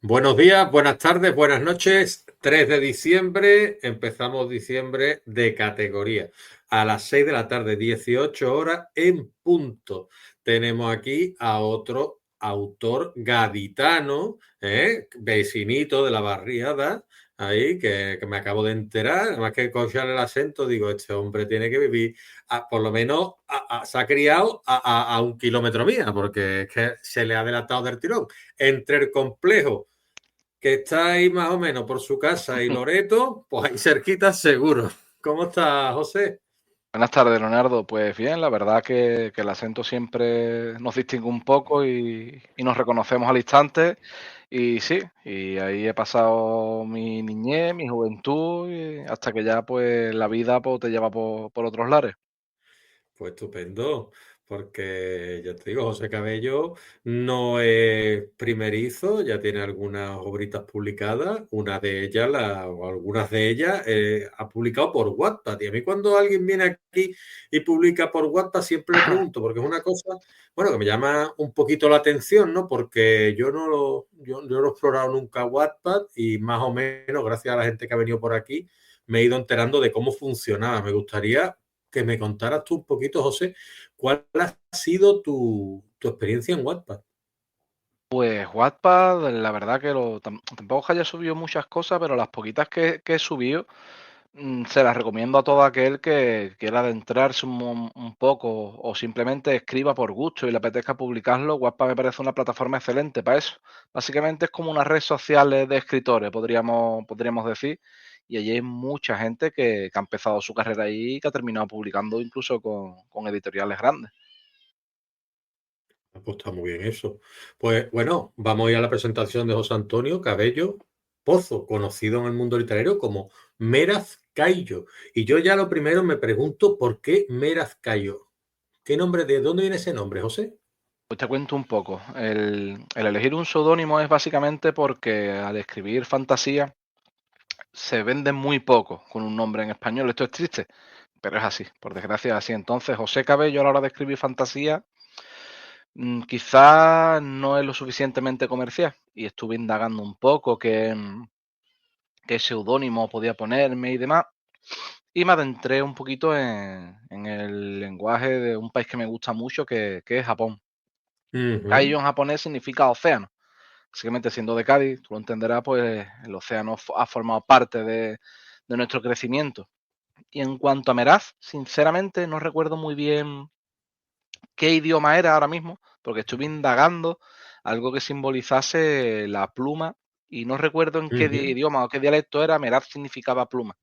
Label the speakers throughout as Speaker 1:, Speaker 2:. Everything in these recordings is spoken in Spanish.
Speaker 1: Buenos días, buenas tardes, buenas noches. 3 de diciembre, empezamos diciembre de categoría. A las 6 de la tarde, 18 horas en punto. Tenemos aquí a otro autor gaditano, vecinito de la barriada, ahí que me acabo de enterar. Además que escuchar el acento, digo, este hombre tiene que vivir, por lo menos se ha criado a 1 kilómetro mía, porque es que se le ha delatado del tirón. Entre el complejo que está ahí más o menos por su casa y Loreto, pues ahí cerquita seguro. ¿Cómo está, José?
Speaker 2: Buenas tardes, Leonardo. Pues bien, la verdad que el acento siempre nos distingue un poco y nos reconocemos al instante. Y sí, y ahí he pasado mi niñez, mi juventud, hasta que ya pues la vida pues, te lleva por otros lares.
Speaker 1: Pues estupendo, porque ya te digo, José Cabello no es primerizo, ya tiene algunas obritas publicadas, una de ellas, o algunas de ellas, ha publicado por Wattpad. Y a mí cuando alguien viene aquí y publica por Wattpad siempre le pregunto, porque es una cosa, bueno, que me llama un poquito la atención, ¿no? Porque yo no he explorado nunca Wattpad y más o menos, gracias a la gente que ha venido por aquí, me he ido enterando de cómo funcionaba. Me gustaría que me contaras tú un poquito, José, cuál ha sido tu experiencia en Wattpad.
Speaker 2: Pues Wattpad, la verdad que tampoco es que haya subido muchas cosas, pero las poquitas que he subido se las recomiendo a todo aquel que quiera adentrarse un poco o simplemente escriba por gusto y le apetezca publicarlo. Wattpad me parece una plataforma excelente para eso. Básicamente es como una red social de escritores, podríamos decir, y allí hay mucha gente que ha empezado su carrera ahí y que ha terminado publicando incluso con editoriales grandes.
Speaker 1: Pues está muy bien eso. Pues bueno, vamos a ir a la presentación de José Antonio Cabello Pozo, conocido en el mundo literario como Meraz Cayo. Y yo ya lo primero me pregunto por qué Meraz Cayo. ¿Qué nombre, de dónde viene ese nombre, José?
Speaker 2: Pues te cuento un poco. El elegir un seudónimo es básicamente porque al escribir fantasía se vende muy poco con un nombre en español. Esto es triste, pero es así, por desgracia es así. Entonces, José Cabello a la hora de escribir fantasía, quizá no es lo suficientemente comercial. Y estuve indagando un poco qué seudónimo podía ponerme y demás. Y me adentré un poquito en el lenguaje de un país que me gusta mucho, que es Japón.
Speaker 1: Ujú,
Speaker 2: Kaiyo en japonés significa océano. Básicamente, siendo de Cádiz, tú lo entenderás, pues el océano ha formado parte de nuestro crecimiento. Y en cuanto a Meraz, sinceramente no recuerdo muy bien qué idioma era ahora mismo, porque estuve indagando algo que simbolizase la pluma y no recuerdo en qué
Speaker 1: ujú,
Speaker 2: idioma o qué dialecto era. Meraz significaba pluma.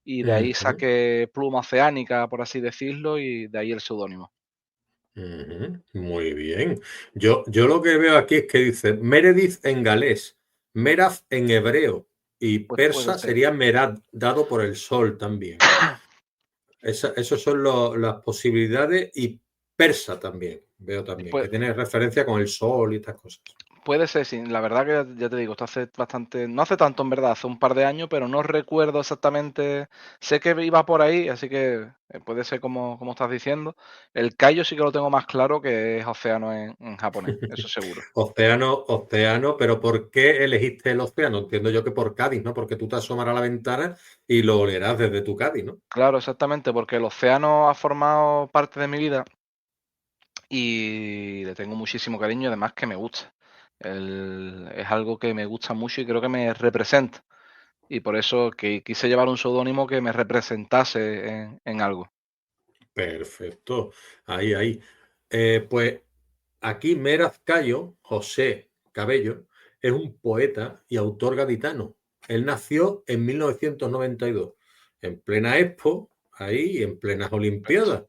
Speaker 2: Y de ahí
Speaker 1: ujú,
Speaker 2: saqué pluma oceánica, por así decirlo, y de ahí el seudónimo.
Speaker 1: ujú. Muy bien. Yo lo que veo aquí es que dice Meredith en galés, Meraz en hebreo y
Speaker 2: Pues puede
Speaker 1: persa
Speaker 2: ser.
Speaker 1: sería Merad, dado por el sol también. Esos son las posibilidades y persa también, veo también,
Speaker 2: Pues,
Speaker 1: que tiene referencia con el sol y estas cosas.
Speaker 2: puede ser, sí. La verdad que ya te digo, esto hace bastante, no hace tanto en verdad, hace un par de años, pero no recuerdo exactamente. Sé que iba por ahí, así que puede ser como estás diciendo. El Kaio sí que lo tengo más claro que es océano en japonés, eso seguro.
Speaker 1: Océano, océano, pero ¿por qué elegiste el océano? Entiendo yo que por Cádiz, ¿no? Porque tú te asomarás a la ventana y lo olerás desde tu Cádiz, ¿no?
Speaker 2: Claro, exactamente, porque el océano ha formado parte de mi vida y le tengo muchísimo cariño y además que me gusta. Es algo que me gusta mucho y creo que me representa. Y por eso que quise llevar un seudónimo que me representase en algo.
Speaker 1: Perfecto. Ahí, ahí. Pues aquí Meraz Cayo, José Cabello, es un poeta y autor gaditano. Él nació en 1992, en plena Expo, ahí, en plenas
Speaker 2: Perfecto.
Speaker 1: Olimpiadas,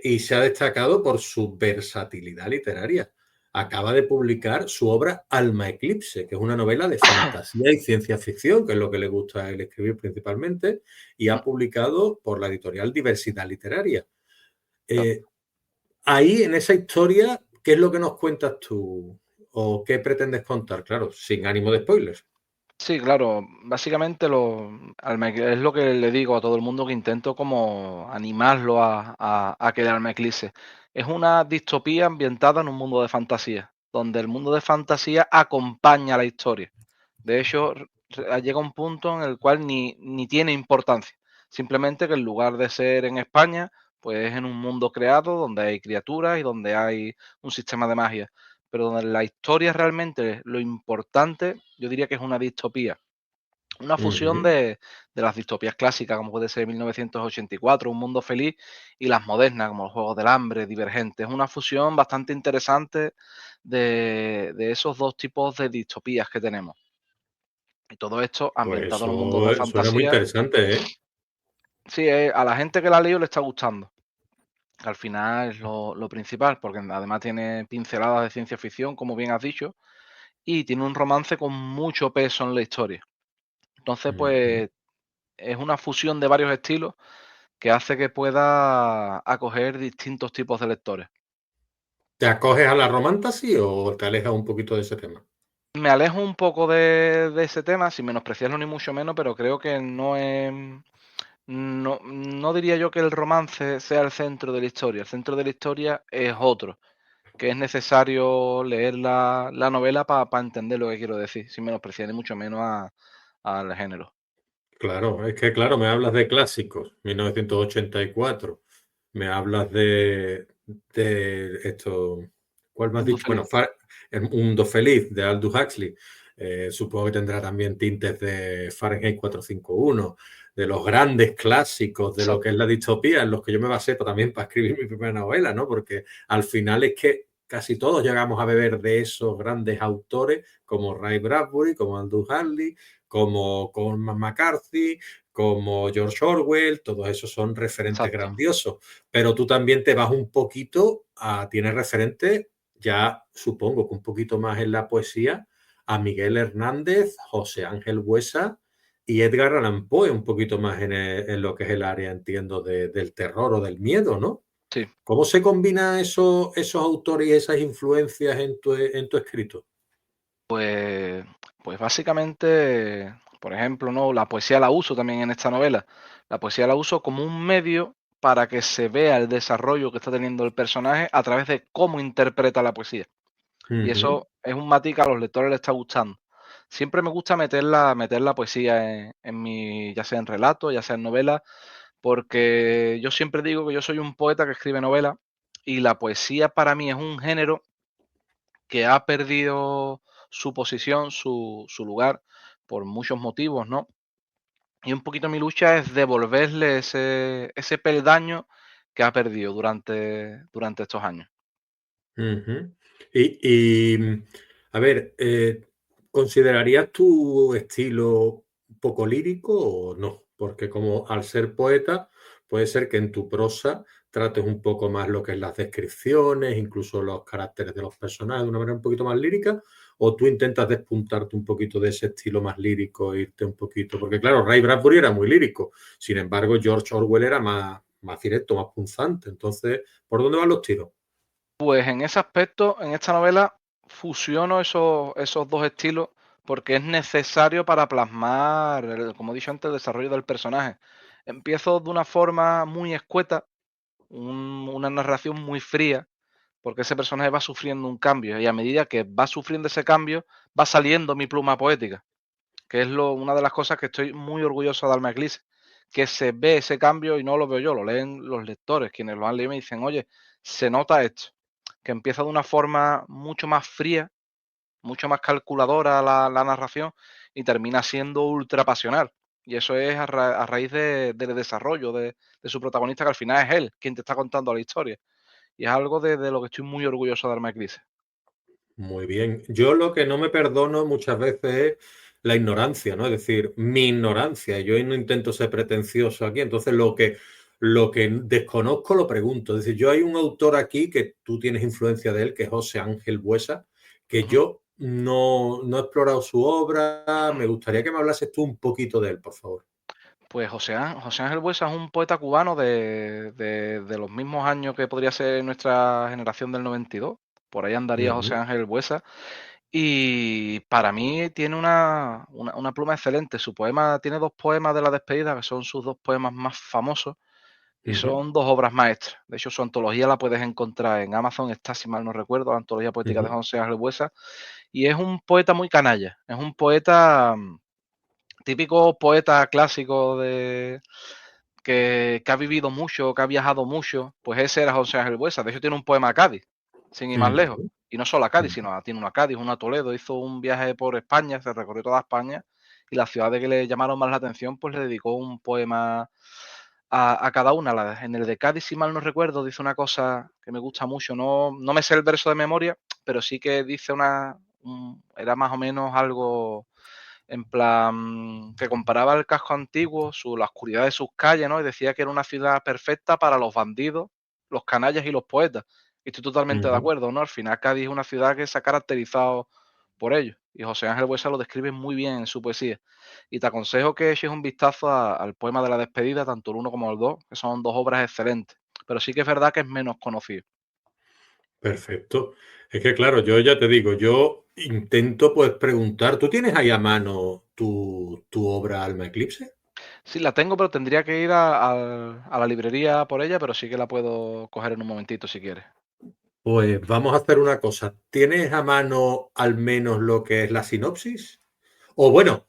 Speaker 1: y se ha destacado por su versatilidad literaria. Acaba de publicar su obra Alma Eclipse, que es una novela de fantasía y ciencia ficción, que es lo que le gusta a él escribir principalmente, y ha publicado por la editorial Diversidad Literaria. Eh, Ahí, en esa historia, ¿qué es lo que nos cuentas tú? ¿O qué pretendes contar? Claro, sin ánimo de spoilers.
Speaker 2: Sí, claro, básicamente es lo que le digo a todo el mundo que intento como animarlo a que el alma eclipse. Es una distopía ambientada en un mundo de fantasía. donde el mundo de fantasía acompaña a la historia. De hecho, llega un punto en el cual ni tiene importancia. Simplemente que en lugar de ser en España, pues es en un mundo creado donde hay criaturas y donde hay un sistema de magia. Pero donde la historia realmente, lo importante, yo diría que es una distopía. Una fusión
Speaker 1: Ujú.
Speaker 2: de las distopías clásicas, como puede ser 1984, Un Mundo Feliz, y las modernas, como los Juegos del Hambre, Divergente. Es una fusión bastante interesante de esos dos tipos de distopías que tenemos. Y todo esto
Speaker 1: Pues
Speaker 2: ambientado en un mundo de
Speaker 1: eso suena muy
Speaker 2: fantasía.
Speaker 1: interesante, ¿eh?
Speaker 2: Sí, a la gente que la ha leído le está gustando. Que al final es lo principal, porque además tiene pinceladas de ciencia ficción, como bien has dicho, y tiene un romance con mucho peso en la historia. Entonces,
Speaker 1: Ujú.
Speaker 2: pues es una fusión de varios estilos que hace que pueda acoger distintos tipos de lectores.
Speaker 1: ¿Te acoges a la romantasy o te alejas un poquito de ese tema?
Speaker 2: Me alejo un poco de ese tema, sin menospreciarlo ni mucho menos, pero creo que no diría yo que el romance sea el centro de la historia. El centro de la historia es otro, que es necesario leer la novela para entender lo que quiero decir, sin menospreciar ni mucho menos al género.
Speaker 1: Claro, es que claro, me hablas de clásicos, 1984, me hablas de esto, ¿cuál me has
Speaker 2: Mundo
Speaker 1: dicho? Bueno,
Speaker 2: feliz.
Speaker 1: El Mundo Feliz de Aldous Huxley. Supongo que tendrá también tintes de Fahrenheit 451, de los grandes clásicos de lo que es la distopía, en los que yo me basé también para escribir mi primera novela, ¿no? Porque al final es que casi todos llegamos a beber de esos grandes autores como Ray Bradbury, como Aldous Huxley, como Cormac McCarthy, como George Orwell, todos esos son referentes
Speaker 2: Exacto.
Speaker 1: grandiosos. Pero tú también te vas un poquito tienes referentes, ya supongo que un poquito más en la poesía, a Miguel Hernández, José Ángel Buesa y Edgar Allan Poe, un poquito más en lo que es el área, entiendo, del terror o del miedo, ¿no?
Speaker 2: Sí.
Speaker 1: ¿Cómo se combinan esos autores y esas influencias en tu escrito?
Speaker 2: Pues, pues básicamente, por ejemplo, ¿no? La poesía la uso también en esta novela. La poesía la uso como un medio para que se vea el desarrollo que está teniendo el personaje a través de cómo interpreta la poesía.
Speaker 1: Uh
Speaker 2: Y
Speaker 1: -huh.
Speaker 2: eso es un matiz que a los lectores les está gustando. Siempre me gusta meter la poesía en mi, ya sea en relatos, ya sea en novelas, porque yo siempre digo que yo soy un poeta que escribe novelas y la poesía para mí es un género que ha perdido su posición, su lugar, por muchos motivos, ¿no? Y un poquito mi lucha es devolverle ese peldaño que ha perdido durante estos años.
Speaker 1: Ujú. A ver, ¿considerarías tu estilo un poco lírico o no? Porque como al ser poeta, puede ser que en tu prosa trates un poco más lo que es las descripciones, incluso los caracteres de los personajes de una manera un poquito más lírica, o tú intentas despuntarte un poquito de ese estilo más lírico, e irte un poquito, porque claro, Ray Bradbury era muy lírico, sin embargo, George Orwell era más directo, más punzante. Entonces, ¿por dónde van los tiros?
Speaker 2: Pues en ese aspecto, en esta novela, fusiono esos dos estilos porque es necesario para plasmar, como he dicho antes, el desarrollo del personaje. Empiezo de una forma muy escueta, una narración muy fría, porque ese personaje va sufriendo un cambio y a medida que va sufriendo ese cambio, va saliendo mi pluma poética, que es una de las cosas que estoy muy orgulloso de darme a Eclipse, que se ve ese cambio y no lo veo yo, lo leen los lectores, quienes lo han leído y me dicen, oye, se nota esto, que empieza de una forma mucho más fría, mucho más calculadora la narración y termina siendo ultra pasional. Y eso es a raíz del desarrollo de su protagonista, que al final es él quien te está contando la historia. Y es algo de lo que estoy muy orgulloso de darme Eclipse.
Speaker 1: Muy bien. Yo lo que no me perdono muchas veces es la ignorancia, ¿no? Es decir, mi ignorancia. Yo no intento ser pretencioso aquí, entonces lo que desconozco lo pregunto. Es decir, yo hay un autor aquí que tú tienes influencia de él, que es José Ángel Buesa, que
Speaker 2: Ujú.
Speaker 1: yo no he explorado su obra. Me gustaría que me hablases tú un poquito de él, por favor.
Speaker 2: Pues José Ángel Buesa es un poeta cubano de los mismos años que podría ser nuestra generación del 92. Por ahí andaría José
Speaker 1: Ujú,
Speaker 2: Ángel Buesa. Y para mí tiene una pluma excelente. Su poema tiene dos poemas de la despedida, que son sus dos poemas más famosos, Y son dos obras maestras. De hecho, su antología la puedes encontrar en Amazon, está, si mal no recuerdo, la antología poética de José Ángel Buesa. Y es un poeta muy canalla. Es un poeta, típico poeta clásico que ha vivido mucho, que ha viajado mucho. Pues ese era José Ángel Buesa. De hecho, tiene un poema a Cádiz, sin ir más lejos. Y no solo a Cádiz, sino tiene una a Cádiz, una a Toledo. Hizo un viaje por España, se recorrió toda España. Y las ciudades que le llamaron más la atención, pues le dedicó un poema a cada una. En el de Cádiz, si mal no recuerdo, dice una cosa que me gusta mucho. No me sé el verso de memoria, pero sí que dice era más o menos algo en plan que comparaba el casco antiguo, la oscuridad de sus calles, ¿no? Y decía que era una ciudad perfecta para los bandidos, los canallas y los poetas. Y estoy totalmente de acuerdo, ¿no? Al final Cádiz es una ciudad que se ha caracterizado por ello. Y José Ángel Buesa lo describe muy bien en su poesía. Y te aconsejo que eches un vistazo al poema de la despedida, tanto el uno como el dos, que son dos obras excelentes. Pero sí que es verdad que es menos conocido.
Speaker 1: Perfecto. Es que claro, yo ya te digo, yo intento pues preguntar, ¿tú tienes ahí a mano tu obra Alma Eclipse?
Speaker 2: Sí, la tengo, pero tendría que ir a la librería por ella, pero sí que la puedo coger en un momentito si quieres.
Speaker 1: Pues vamos a hacer una cosa. ¿Tienes a mano al menos lo que es la sinopsis? O bueno,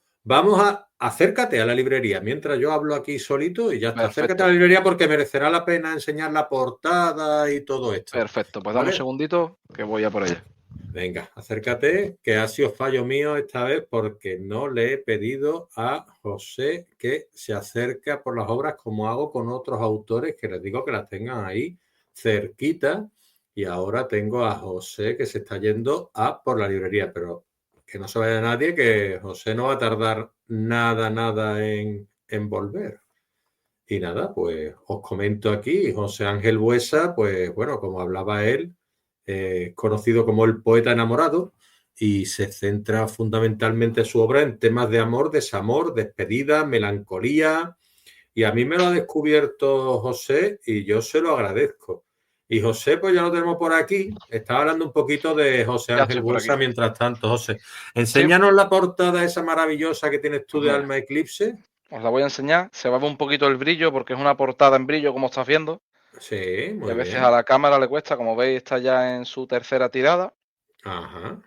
Speaker 1: acércate a la librería mientras yo hablo aquí solito y ya está. Acércate a
Speaker 2: Perfecto,
Speaker 1: la librería porque merecerá la pena enseñar la portada y todo esto.
Speaker 2: perfecto. Pues dame un
Speaker 1: ¿Vale?
Speaker 2: segundito que voy a por ella.
Speaker 1: Venga, acércate, que ha sido fallo mío esta vez porque no le he pedido a José que se acerque por las obras como hago con otros autores que les digo que las tengan ahí cerquita. Y ahora tengo a José que se está yendo a por la librería, pero que no se vaya nadie, que José no va a tardar nada en volver. Y nada, pues os comento aquí, José Ángel Buesa, pues bueno, como hablaba él, conocido como el poeta enamorado, y se centra fundamentalmente su obra en temas de amor, desamor, despedida, melancolía, y a mí me lo ha descubierto José y yo se lo agradezco. Y José, pues ya lo tenemos por aquí. Estaba hablando un poquito de José
Speaker 2: Ya
Speaker 1: Ángel
Speaker 2: estoy por aquí.
Speaker 1: Buesa mientras tanto, José.
Speaker 2: Sí,
Speaker 1: Enséñanos la portada esa maravillosa que tienes tú
Speaker 2: pues
Speaker 1: de
Speaker 2: mira,
Speaker 1: Alma Eclipse.
Speaker 2: os la voy a enseñar. Se va a ver un poquito el brillo porque es una portada en brillo, como estás viendo.
Speaker 1: Sí,
Speaker 2: Y a
Speaker 1: muy
Speaker 2: veces a
Speaker 1: bien.
Speaker 2: la cámara le cuesta, como veis, está ya en su tercera tirada.
Speaker 1: Ajá.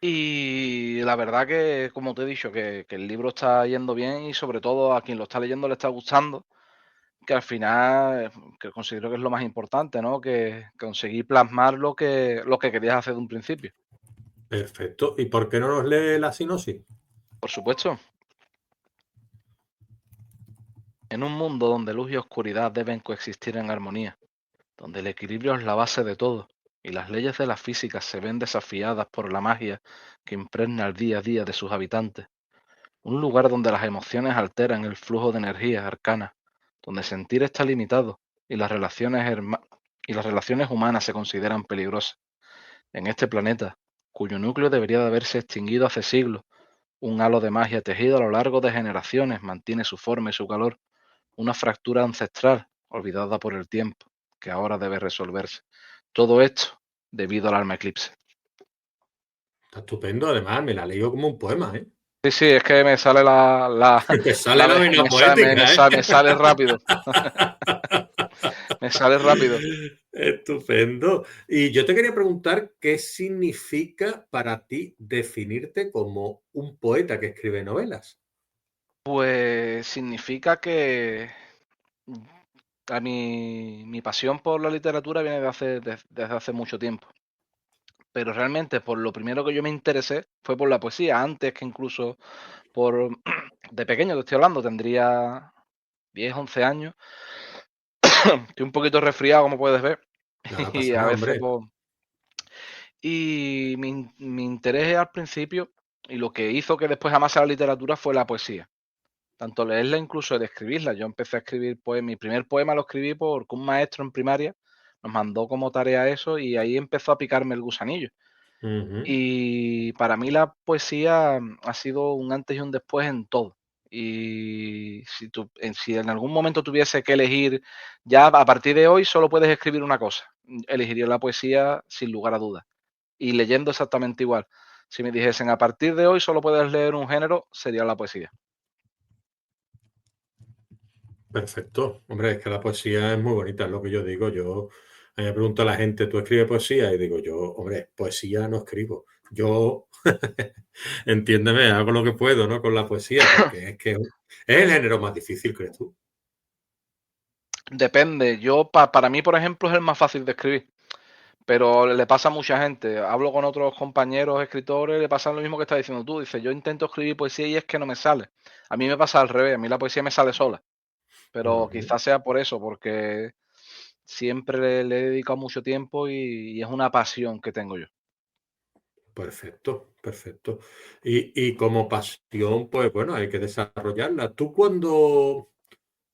Speaker 2: Y la verdad que, como te he dicho, que el libro está yendo bien y sobre todo a quien lo está leyendo le está gustando, que al final, que considero que es lo más importante, ¿no? Que conseguí plasmar lo que querías hacer de un principio.
Speaker 1: Perfecto. ¿Y por qué no nos lee la sinopsis?
Speaker 2: Por supuesto, en un mundo donde luz y oscuridad deben coexistir en armonía, donde el equilibrio es la base de todo y las leyes de la física se ven desafiadas por la magia que impregna el día a día de sus habitantes. Un lugar donde las emociones alteran el flujo de energía arcana, donde sentir está limitado y y las relaciones humanas se consideran peligrosas. En este planeta, cuyo núcleo debería de haberse extinguido hace siglos, un halo de magia tejido a lo largo de generaciones mantiene su forma y su calor, una fractura ancestral olvidada por el tiempo, que ahora debe resolverse. Todo esto debido al alma eclipse.
Speaker 1: Está estupendo, además, me la leo como un poema, ¿eh?
Speaker 2: Sí, sí, es que me sale
Speaker 1: Te sale la vena poética, ¿eh?
Speaker 2: me sale rápido, me sale rápido.
Speaker 1: Estupendo. Y yo te quería preguntar qué significa para ti definirte como un poeta que escribe novelas.
Speaker 2: Pues significa que mi pasión por la literatura viene desde hace mucho tiempo. Pero realmente por lo primero que yo me interesé fue por la poesía, antes que incluso por de pequeño te estoy hablando, tendría 10 11 años. Estoy un poquito resfriado, como puedes ver,
Speaker 1: Nada,
Speaker 2: y
Speaker 1: pasa
Speaker 2: a
Speaker 1: nada,
Speaker 2: veces
Speaker 1: hombre.
Speaker 2: pues, y mi interés al principio y lo que hizo que después amase la literatura fue la poesía. Tanto leerla incluso el escribirla. Yo empecé a escribir, pues mi primer poema lo escribí porque un maestro en primaria nos mandó como tarea eso y ahí empezó a picarme el gusanillo.
Speaker 1: Ujú.
Speaker 2: Y para mí la poesía ha sido un antes y un después en todo. Y si en algún momento tuviese que elegir, ya a partir de hoy solo puedes escribir una cosa. Elegiría la poesía sin lugar a dudas. Y leyendo exactamente igual. Si me dijesen a partir de hoy solo puedes leer un género, sería la poesía.
Speaker 1: Perfecto. Hombre, es que la poesía es muy bonita, es lo que yo digo. A mí me pregunta la gente, ¿tú escribes poesía? Y digo yo, hombre, poesía no escribo. Yo, entiéndeme, hago lo que puedo, ¿no? Con la poesía, porque es el género más difícil, ¿crees tú?
Speaker 2: Depende. Para mí, por ejemplo, es el más fácil de escribir. Pero le pasa a mucha gente. Hablo con otros compañeros escritores, le pasa lo mismo que estás diciendo tú. Dice, yo intento escribir poesía y es que no me sale. A mí me pasa al revés, a mí la poesía me sale sola. Pero
Speaker 1: Ujú.
Speaker 2: quizás sea por eso, porque siempre le he dedicado mucho tiempo y es una pasión que tengo yo.
Speaker 1: Perfecto, perfecto. Y como pasión, pues bueno, hay que desarrollarla. ¿Tú cuando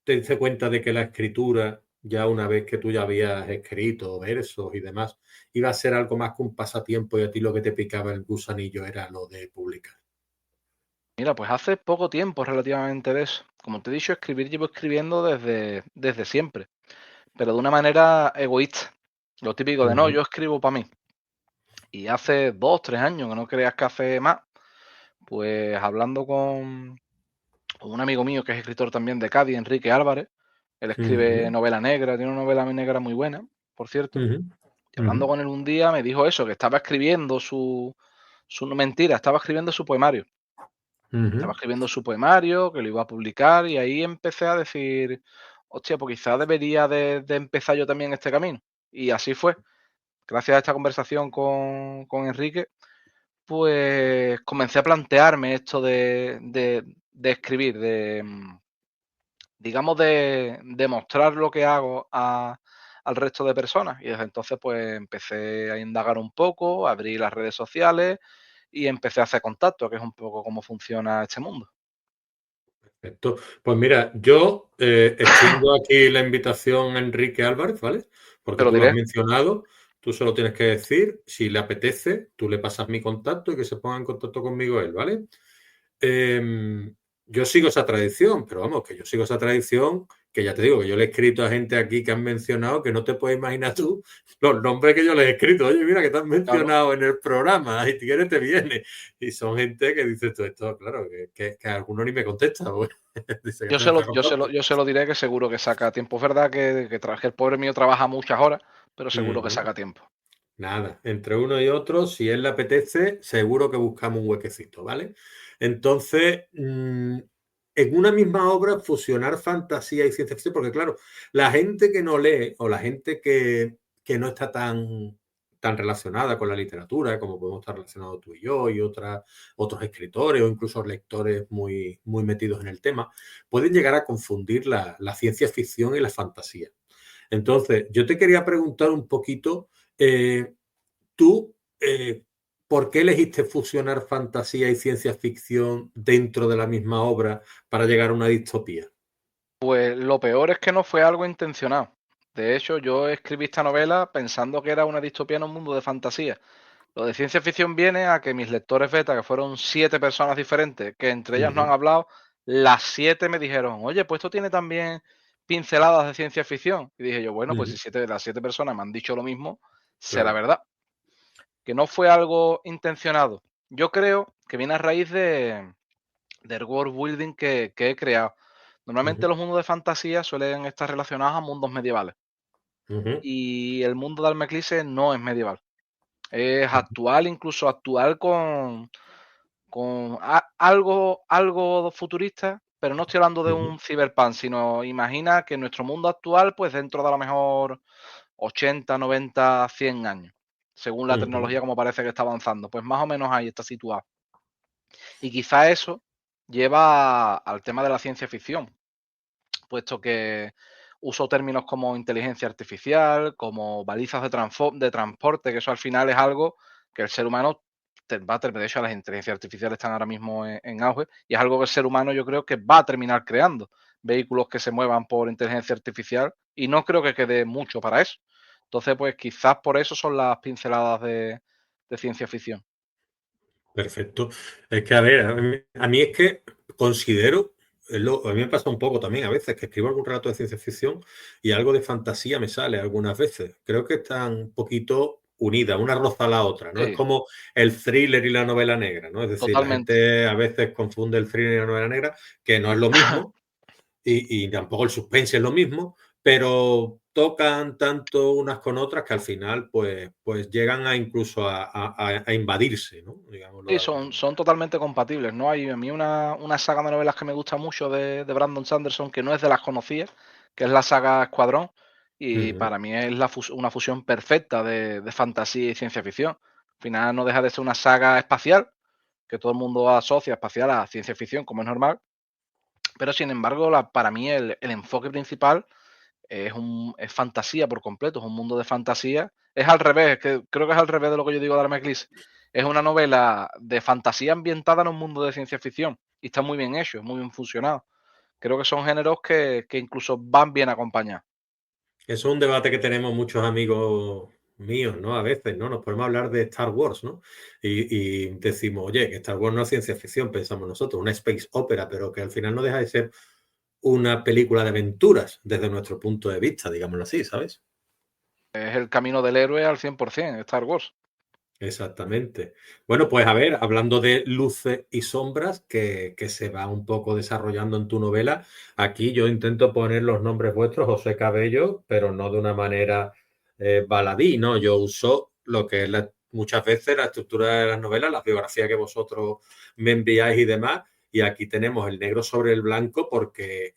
Speaker 1: te diste cuenta de que la escritura, ya una vez que tú ya habías escrito versos y demás, iba a ser algo más que un pasatiempo y a ti lo que te picaba el gusanillo era lo de publicar?
Speaker 2: Mira, pues hace poco tiempo relativamente de eso. Como te he dicho, escribir llevo escribiendo desde siempre, pero de una manera egoísta. Lo típico de no,
Speaker 1: Ujú,
Speaker 2: yo escribo para mí. Y hace 2, 3 años, que no creas que hace más, pues hablando con un amigo mío que es escritor también de Cádiz, Enrique Álvarez. Él escribe
Speaker 1: ujú,
Speaker 2: novela negra, tiene una novela negra muy buena, por cierto.
Speaker 1: ujú,
Speaker 2: Y
Speaker 1: ujú,
Speaker 2: hablando con él un día me dijo eso, que estaba escribiendo su mentira, estaba escribiendo su poemario. Estaba
Speaker 1: ujú.
Speaker 2: escribiendo su poemario, que lo iba a publicar, y ahí empecé a decir, hostia, pues quizás debería de empezar yo también este camino. Y así fue. Gracias a esta conversación con Enrique, pues comencé a plantearme esto de escribir, digamos, de mostrar lo que hago al resto de personas. Y desde entonces, pues empecé a indagar un poco, abrí las redes sociales y empecé a hacer contacto, que es un poco cómo funciona este mundo.
Speaker 1: Perfecto. Pues mira, yo extiendo aquí la invitación a Enrique Álvarez, ¿vale? Porque
Speaker 2: Te lo
Speaker 1: tú lo has
Speaker 2: diré.
Speaker 1: mencionado, tú solo tienes que decir, si le apetece, tú le pasas mi contacto y que se ponga en contacto conmigo él, ¿vale? Eh, yo sigo esa tradición, pero vamos, que yo sigo esa tradición, que ya te digo, que yo le he escrito a gente aquí que han mencionado que no te puedes imaginar tú los nombres que yo les he escrito. Oye, mira, que te han
Speaker 2: Claro.
Speaker 1: mencionado en el programa, y si quieres te viene. Y son gente que dice todo esto, claro, que alguno ni me contesta. Pues. Dice que
Speaker 2: Yo
Speaker 1: te
Speaker 2: se lo,
Speaker 1: está
Speaker 2: yo se lo,
Speaker 1: contando.
Speaker 2: yo se lo diré que seguro que saca tiempo. Es verdad que el pobre mío trabaja muchas horas, pero seguro que
Speaker 1: Ujú.
Speaker 2: saca tiempo.
Speaker 1: Nada, entre uno y otro, si él le apetece, seguro que buscamos un huequecito, ¿vale? Entonces, en una misma obra, fusionar fantasía y ciencia ficción, porque claro, la gente que no lee o la gente que no está tan relacionada con la literatura, como podemos estar relacionados tú y yo y otros escritores o incluso lectores muy metidos en el tema, pueden llegar a confundir la ciencia ficción y la fantasía. Entonces, yo te quería preguntar un poquito, eh, tú, ¿por qué elegiste fusionar fantasía y ciencia ficción dentro de la misma obra para llegar a una distopía?
Speaker 2: Pues lo peor es que no fue algo intencionado. De hecho, yo escribí esta novela pensando que era una distopía en un mundo de fantasía. Lo de ciencia ficción viene a que mis lectores beta, que fueron 7 personas diferentes, que entre ellas no han
Speaker 1: Ujú,
Speaker 2: hablado, las 7 me dijeron, oye, pues esto tiene también pinceladas de ciencia ficción. Y dije yo, bueno, pues
Speaker 1: ujú,
Speaker 2: si las 7 personas me han dicho lo mismo, será
Speaker 1: claro.
Speaker 2: verdad. Que no fue algo intencionado. Yo creo que viene a raíz del world building que he creado. Normalmente
Speaker 1: Ujú,
Speaker 2: los mundos de fantasía suelen estar relacionados a mundos medievales.
Speaker 1: ujú,
Speaker 2: Y el mundo de Almeclise no es medieval. Es
Speaker 1: ujú,
Speaker 2: actual, incluso actual con algo futurista, pero no estoy hablando de
Speaker 1: ujú,
Speaker 2: un cyberpunk, sino imagina que nuestro mundo actual, pues dentro de a lo mejor 80, 90, 100 años, según la
Speaker 1: ujú.
Speaker 2: tecnología como parece que está avanzando, pues más o menos ahí está situado. Y quizá eso lleva al tema de la ciencia ficción, puesto que uso términos como inteligencia artificial, como balizas de transporte, que eso al final es algo que el ser humano va a terminar. De hecho, las inteligencias artificiales están ahora mismo en auge y es algo que el ser humano yo creo que va a terminar creando vehículos que se muevan por inteligencia artificial y no creo que quede mucho para eso. Entonces, pues quizás por eso son las pinceladas de ciencia ficción.
Speaker 1: Perfecto. Es que, a ver, a mí es que considero, a mí me pasa un poco también a veces que escribo algún relato de ciencia ficción y algo de fantasía me sale algunas veces. Creo que están un poquito unidas, una roza a la otra, ¿no? Es
Speaker 2: Sí,
Speaker 1: como el thriller y la novela negra, ¿no? Es decir, la
Speaker 2: totalmente.
Speaker 1: gente a veces confunde el thriller y la novela negra, que no es lo mismo, y tampoco el suspense es lo mismo, pero tocan tanto unas con otras que al final pues llegan a incluso a invadirse, ¿no? Digámoslo
Speaker 2: Sí,
Speaker 1: de alguna
Speaker 2: son
Speaker 1: manera.
Speaker 2: totalmente compatibles, ¿no? Hay a mí una saga de novelas que me gusta mucho de Brandon Sanderson, que no es de las conocidas, que es la saga Escuadrón, y
Speaker 1: Ujú.
Speaker 2: para mí es una fusión perfecta de fantasía y ciencia ficción. Al final no deja de ser una saga espacial, que todo el mundo asocia espacial a ciencia ficción, como es normal, pero sin embargo, para mí el enfoque principal es fantasía por completo, es un mundo de fantasía. Es al revés, que creo que es al revés de lo que yo digo de Armaclis. Es una novela de fantasía ambientada en un mundo de ciencia ficción. Y está muy bien hecho, muy bien funcionado. Creo que son géneros que incluso van bien acompañados.
Speaker 1: Eso es un debate que tenemos muchos amigos míos, ¿no? A veces, ¿no? Nos podemos hablar de Star Wars, ¿no? Y decimos, oye, que Star Wars no es ciencia ficción, pensamos nosotros, una space opera, pero que al final no deja de ser una película de aventuras desde nuestro punto de vista, digámoslo así, ¿sabes?
Speaker 2: Es el camino del héroe al 100%, Star Wars.
Speaker 1: Exactamente. Bueno, pues a ver, hablando de luces y sombras que se va un poco desarrollando en tu novela, aquí yo intento poner los nombres vuestros, José Cabello, pero no de una manera baladí, ¿no? Yo uso lo que es muchas veces la estructura de las novelas, la biografía que vosotros me enviáis y demás, y aquí tenemos el negro sobre el blanco porque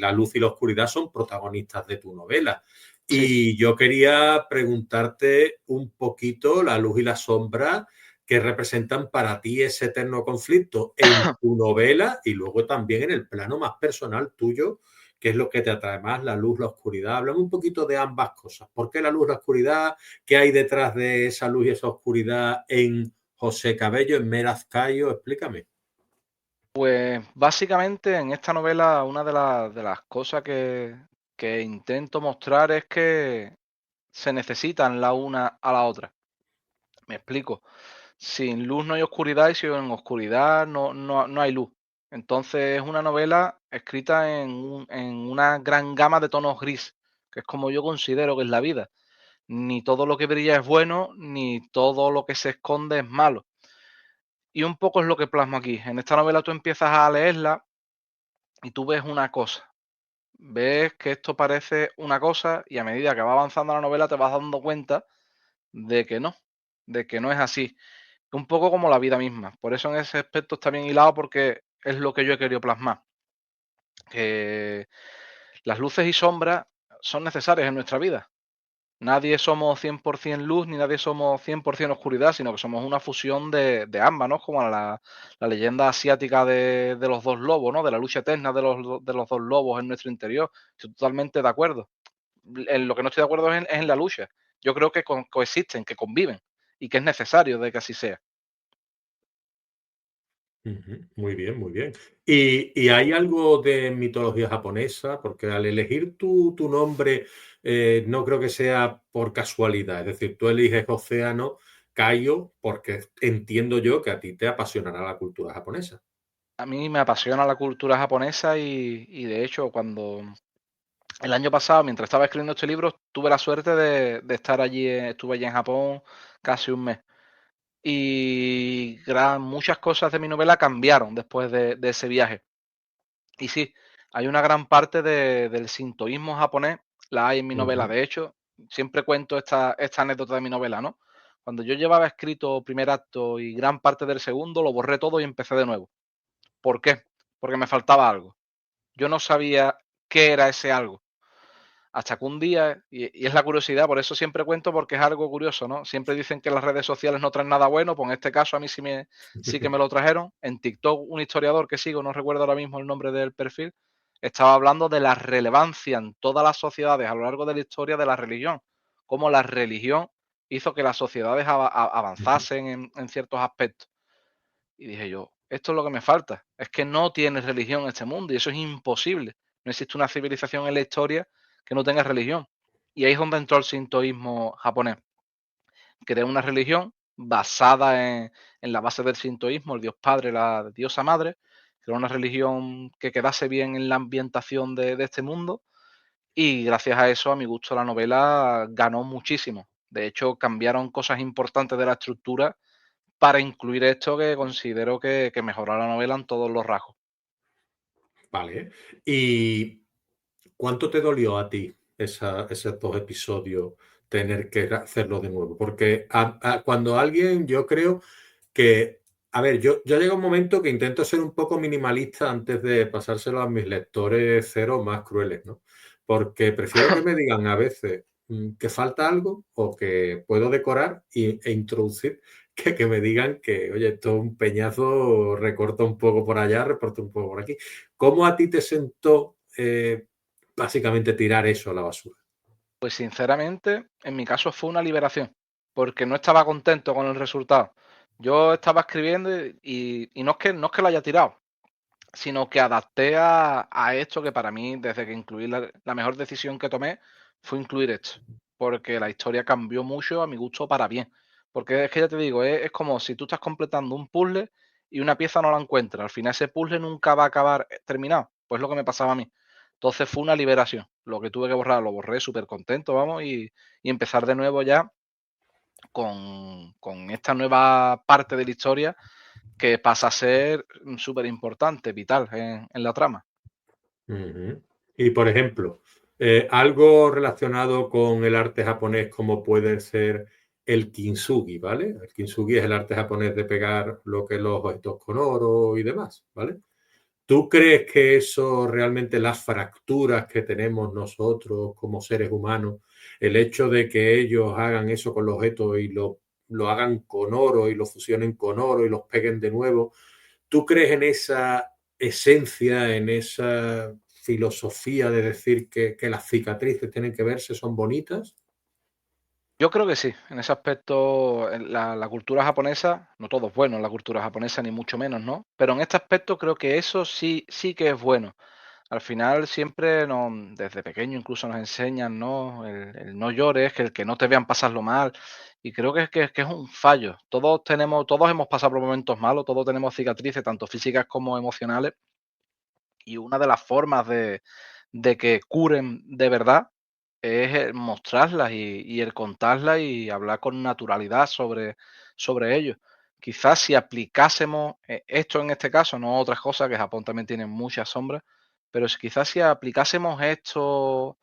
Speaker 1: la luz y la oscuridad son protagonistas de tu novela.
Speaker 2: Sí.
Speaker 1: Y yo quería preguntarte un poquito la luz y la sombra que representan para ti ese eterno conflicto en tu novela y luego también en el plano más personal tuyo, qué es lo que te atrae más, la luz, la oscuridad. Háblame un poquito de ambas cosas. ¿Por qué la luz, la oscuridad? ¿Qué hay detrás de esa luz y esa oscuridad en José Cabello, en Meraz Cayo? Explícame.
Speaker 2: Pues básicamente en esta novela una de las cosas que intento mostrar es que se necesitan la una a la otra. Me explico. Sin luz no hay oscuridad y sin oscuridad no hay luz. Entonces es una novela escrita en una gran gama de tonos gris, que es como yo considero que es la vida. Ni todo lo que brilla es bueno, ni todo lo que se esconde es malo. Y un poco es lo que plasmo aquí. En esta novela tú empiezas a leerla y tú ves una cosa. Ves que esto parece una cosa y a medida que va avanzando la novela te vas dando cuenta de que no, de que no es así. Un poco como la vida misma. Por eso en ese aspecto está bien hilado porque es lo que yo he querido plasmar. Que las luces y sombras son necesarias en nuestra vida. Nadie somos 100% luz ni nadie somos 100% oscuridad, sino que somos una fusión de ambas, ¿no? Como la leyenda asiática de los dos lobos, ¿no? De la lucha eterna de los dos lobos en nuestro interior. Estoy totalmente de acuerdo. En lo que no estoy de acuerdo es en la lucha. Yo creo que coexisten, que conviven y que es necesario de que así sea.
Speaker 1: Ujú. Muy bien, muy bien. Y hay algo de mitología japonesa? Porque al elegir tu nombre, no creo que sea por casualidad. Es decir, tú eliges Océano Kaio porque entiendo yo que a ti te apasionará la cultura japonesa.
Speaker 2: A mí me apasiona la cultura japonesa y de hecho cuando el año pasado, mientras estaba escribiendo este libro, tuve la suerte de estar allí, estuve allí en Japón casi un mes. Y muchas cosas de mi novela cambiaron después de ese viaje. Y sí, hay una gran parte del sintoísmo japonés, la hay en mi novela.
Speaker 1: Ujú.
Speaker 2: De hecho, siempre cuento esta anécdota de mi novela, ¿no? Cuando yo llevaba escrito primer acto y gran parte del segundo, lo borré todo y empecé de nuevo. ¿Por qué? Porque me faltaba algo. Yo no sabía qué era ese algo. Hasta que un día, y es la curiosidad, por eso siempre cuento porque es algo curioso, ¿no? Siempre dicen que las redes sociales no traen nada bueno, pues en este caso a mí sí que me lo trajeron. En TikTok, un historiador que sigo, no recuerdo ahora mismo el nombre del perfil, estaba hablando de la relevancia en todas las sociedades a lo largo de la historia de la religión, cómo la religión hizo que las sociedades avanzasen en ciertos aspectos. Y dije yo, esto es lo que me falta, es que no tiene religión este mundo y eso es imposible. No existe una civilización en la historia que no tenga religión. Y ahí es donde entró el sintoísmo japonés. Creó una religión basada en la base del sintoísmo, el dios padre, la diosa madre. Creó una religión que quedase bien en la ambientación de este mundo. Y gracias a eso, a mi gusto, la novela ganó muchísimo. De hecho, cambiaron cosas importantes de la estructura para incluir esto que considero que mejora la novela en todos los rasgos.
Speaker 1: Vale. ¿Y cuánto te dolió a ti esos dos episodios tener que hacerlo de nuevo? Porque cuando alguien, yo creo que, a ver, yo llego a un momento que intento ser un poco minimalista antes de pasárselo a mis lectores cero más crueles, ¿no? Porque prefiero que me digan a veces que falta algo o que puedo decorar e introducir que me digan que, oye, esto es un peñazo, recorta un poco por allá, recorta un poco por aquí. ¿Cómo a ti te sentó básicamente tirar eso a la basura?
Speaker 2: Pues sinceramente, en mi caso fue una liberación, porque no estaba contento con el resultado. Yo estaba escribiendo y no es que lo haya tirado, sino que adapté a esto que para mí, desde que incluí la mejor decisión que tomé, fue incluir esto, porque la historia cambió mucho a mi gusto para bien. Porque es que ya te digo, es como si tú estás completando un puzzle y una pieza no la encuentras. Al final ese puzzle nunca va a acabar terminado. Pues lo que me pasaba a mí. Entonces fue una liberación. Lo que tuve que borrar lo borré súper contento, vamos, y empezar de nuevo ya con esta nueva parte de la historia que pasa a ser súper importante, vital en la trama.
Speaker 1: Ujú. Y por ejemplo, algo relacionado con el arte japonés como puede ser el kintsugi, ¿vale? El kintsugi es el arte japonés de pegar lo que los objetos con oro y demás, ¿vale? ¿Tú crees que eso realmente, las fracturas que tenemos nosotros como seres humanos, el hecho de que ellos hagan eso con los objetos y lo hagan con oro y lo fusionen con oro y los peguen de nuevo, ¿tú crees en esa esencia, en esa filosofía de decir que las cicatrices tienen que verse, son bonitas?
Speaker 2: Yo creo que sí, en ese aspecto en la cultura japonesa, no todo es bueno en la cultura japonesa, ni mucho menos, ¿no? Pero en este aspecto creo que eso sí, sí que es bueno. Al final siempre desde pequeño incluso nos enseñan, ¿no? El no llores, que el que no te vean pasarlo mal. Y creo que es un fallo. Todos hemos pasado por momentos malos, todos tenemos cicatrices, tanto físicas como emocionales. Y una de las formas de que curen de verdad es el mostrarlas y el contarlas y hablar con naturalidad sobre ello. Quizás si aplicásemos esto en este caso, no otras cosas, que Japón también tiene muchas sombras, pero quizás si aplicásemos esto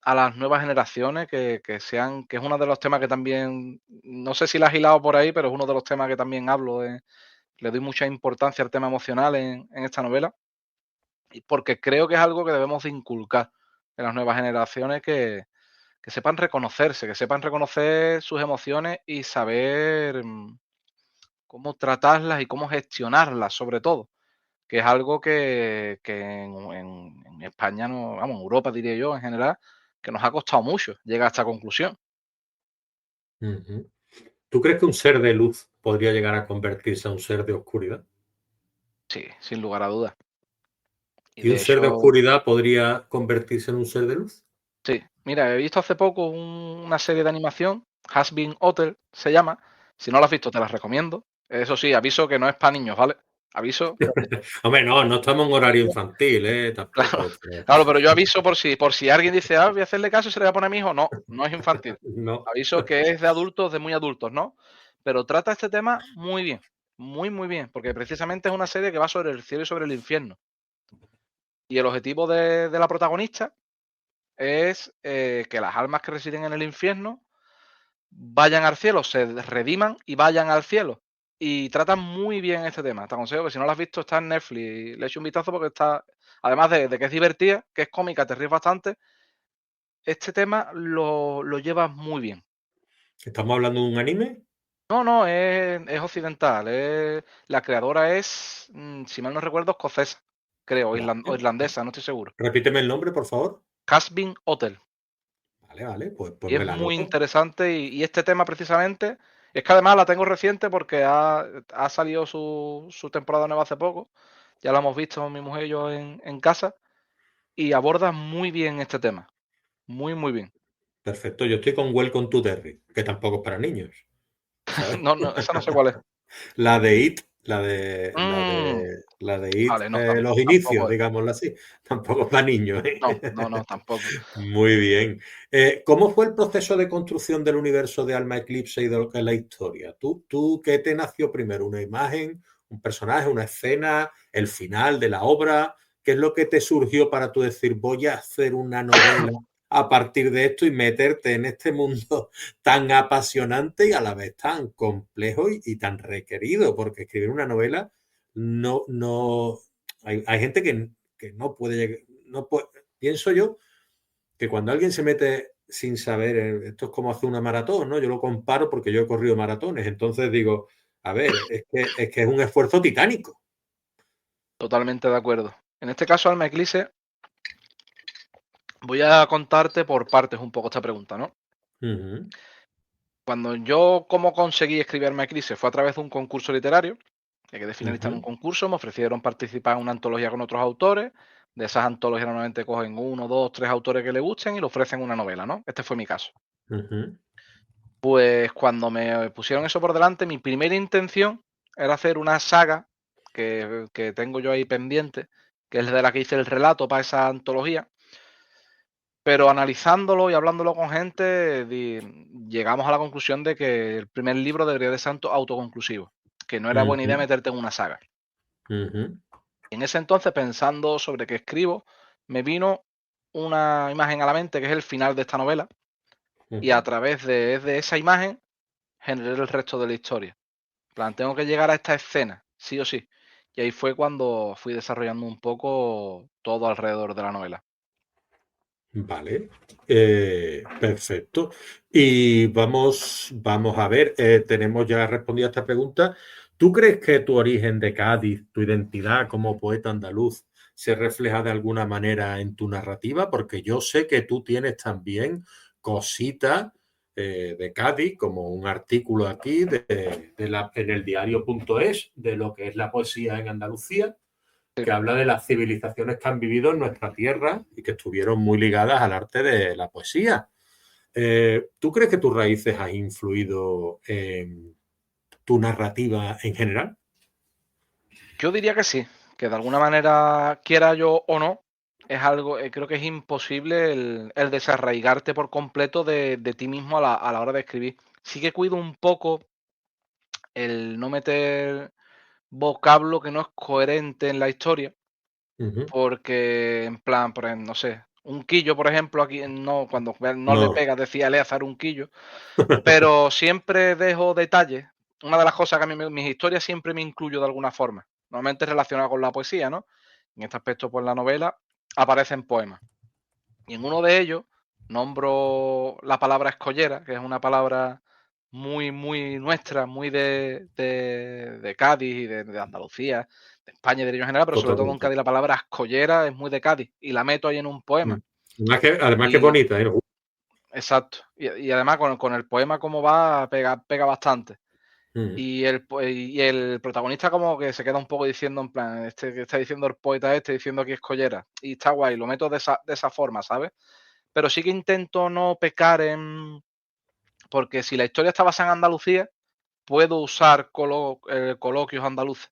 Speaker 2: a las nuevas generaciones, que es uno de los temas que también, no sé si la has hilado por ahí, pero es uno de los temas que también hablo, le doy mucha importancia al tema emocional en esta novela, y porque creo que es algo que debemos de inculcar en las nuevas generaciones, que sepan reconocerse, que sepan reconocer sus emociones y saber cómo tratarlas y cómo gestionarlas, sobre todo, que es algo que en España, no, vamos, en Europa diría yo en general, que nos ha costado mucho llegar a esta conclusión.
Speaker 1: Ujú. ¿Tú crees que un ser de luz podría llegar a convertirse en un ser de oscuridad?
Speaker 2: Sí, sin lugar a dudas. Y
Speaker 1: ¿Y un
Speaker 2: de
Speaker 1: ser de
Speaker 2: hecho,
Speaker 1: oscuridad podría convertirse en un ser de luz?
Speaker 2: sí, mira, he visto hace poco una serie de animación, Has Been Hotel se llama. Si no la has visto, te la recomiendo. Eso sí, aviso que no es para niños, ¿vale? Aviso que aviso.
Speaker 1: Hombre, no, no estamos en horario infantil,
Speaker 2: Claro,
Speaker 1: tampoco. Pero
Speaker 2: claro, pero yo aviso por si alguien dice, ah, voy a hacerle caso y se le voy a poner a mi hijo. No, no es infantil.
Speaker 1: no.
Speaker 2: Aviso que es de adultos, de muy adultos, ¿no? Pero trata este tema muy bien, muy, muy bien, porque precisamente es una serie que va sobre el cielo y sobre el infierno. Y el objetivo de la protagonista es que las almas que residen en el infierno vayan al cielo, se rediman y vayan al cielo. Y tratan muy bien este tema. Te aconsejo que si no lo has visto, está en Netflix. Le echo un vistazo porque está, además de que es divertida, que es cómica, te ríes bastante, este tema lo lleva muy bien.
Speaker 1: ¿Estamos hablando de un anime?
Speaker 2: No, no, es occidental. La creadora es, si mal no recuerdo, escocesa, creo, o
Speaker 1: Vale.
Speaker 2: irlandesa, no estoy seguro.
Speaker 1: Repíteme el nombre, por favor.
Speaker 2: Casbin Hotel.
Speaker 1: Vale, vale, pues
Speaker 2: Y es
Speaker 1: me la
Speaker 2: muy
Speaker 1: anoto.
Speaker 2: interesante y este tema precisamente, es que además la tengo reciente porque ha salido su temporada nueva hace poco, ya la hemos visto mi mujer y yo en casa, y aborda muy bien este tema, muy, muy bien.
Speaker 1: Perfecto, yo estoy con Welcome to Derry, que tampoco es para niños, ¿sabes?
Speaker 2: No, no, esa no sé cuál es.
Speaker 1: La de It, la
Speaker 2: Mm,
Speaker 1: de, la de It,
Speaker 2: vale, no,
Speaker 1: los inicios,
Speaker 2: tampoco es.
Speaker 1: digámoslo así, tampoco es para niños, ¿eh?
Speaker 2: No, no, no, tampoco.
Speaker 1: Muy bien. ¿Cómo fue el proceso de construcción del universo de Alma Eclipse y de lo que es la historia? ¿Tú qué te nació primero? ¿Una imagen, un personaje, una escena, el final de la obra? ¿Qué es lo que te surgió para tú decir, voy a hacer una novela a partir de esto y meterte en este mundo tan apasionante y a la vez tan complejo y tan requerido? Porque escribir una novela no hay gente que no puede llegar, no puede, pienso yo que cuando alguien se mete sin saber, esto es como hacer una maratón, ¿no? Yo lo comparo porque yo he corrido maratones, entonces digo, a ver, es que es un esfuerzo titánico.
Speaker 2: Totalmente de acuerdo. En este caso, Alma Eclipse, voy a contarte por partes un poco esta pregunta, ¿no?
Speaker 1: Ujú,
Speaker 2: Cuando yo, ¿cómo conseguí escribir Alma Eclipse? Fue a través de un concurso literario, que quedé finalista en un
Speaker 1: ujú,
Speaker 2: concurso, me ofrecieron participar en una antología con otros autores. De esas antologías normalmente cogen uno, dos, tres autores que le gusten y le ofrecen una novela, ¿no? Este fue mi caso.
Speaker 1: ujú,
Speaker 2: Pues cuando me pusieron eso por delante, mi primera intención era hacer una saga que tengo yo ahí pendiente, que es de la que hice el relato para esa antología. Pero analizándolo y hablándolo con gente, llegamos a la conclusión de que el primer libro debería de ser autoconclusivo, que no era buena idea
Speaker 1: ujú,
Speaker 2: meterte en una saga.
Speaker 1: ujú,
Speaker 2: En ese entonces, pensando sobre qué escribo, me vino una imagen a la mente que es el final de esta novela, y a
Speaker 1: ujú.
Speaker 2: través de esa imagen generé el resto de la historia. En plan, tengo que llegar a esta escena, sí o sí. Y ahí fue cuando fui desarrollando un poco todo alrededor de la novela.
Speaker 1: Vale, perfecto. Y vamos a ver, tenemos ya respondido a esta pregunta. ¿Tú crees que tu origen de Cádiz, tu identidad como poeta andaluz, se refleja de alguna manera en tu narrativa? Porque yo sé que tú tienes también cositas de Cádiz, como un artículo aquí en el diario.es de lo que es la poesía en Andalucía,
Speaker 2: Sí.
Speaker 1: que habla de las civilizaciones que han vivido en nuestra tierra y que estuvieron muy ligadas al arte de la poesía. ¿Tú crees que tus raíces han influido en tu narrativa en general?
Speaker 2: Yo diría que sí, que de alguna manera, quiera yo o no, es algo, creo que es imposible el desarraigarte por completo de ti mismo a la hora de escribir. Sí que cuido un poco el no meter vocablo que no es coherente en la historia,
Speaker 1: Ujú.
Speaker 2: porque en plan, no sé, un quillo, por ejemplo, aquí no, cuando no le
Speaker 1: No.
Speaker 2: pega, decía Eleazar un quillo, pero siempre dejo detalles. Una de las cosas que a mí mis historias siempre me incluyo de alguna forma, normalmente relacionada con la poesía, ¿no? En este aspecto, pues la novela aparecen poemas. Y en uno de ellos nombro la palabra escollera, que es una palabra muy, muy nuestra, muy de Cádiz y de Andalucía, de España y de ello en general, pero sobre todo en
Speaker 1: Totalmente.
Speaker 2: Cádiz la palabra escollera es muy de Cádiz y la meto ahí en un
Speaker 1: Mm.
Speaker 2: poema.
Speaker 1: Además que
Speaker 2: Y
Speaker 1: bonita, ¿eh?
Speaker 2: exacto. Y además con el poema como va, pega bastante.
Speaker 1: Mm.
Speaker 2: Y el protagonista como que se queda un poco diciendo en plan, este que está diciendo el poeta este, diciendo aquí escollera. Y está guay, lo meto de esa forma, ¿sabes? Pero sí que intento no pecar en... Porque si la historia está basada en Andalucía, puedo usar coloquios andaluces.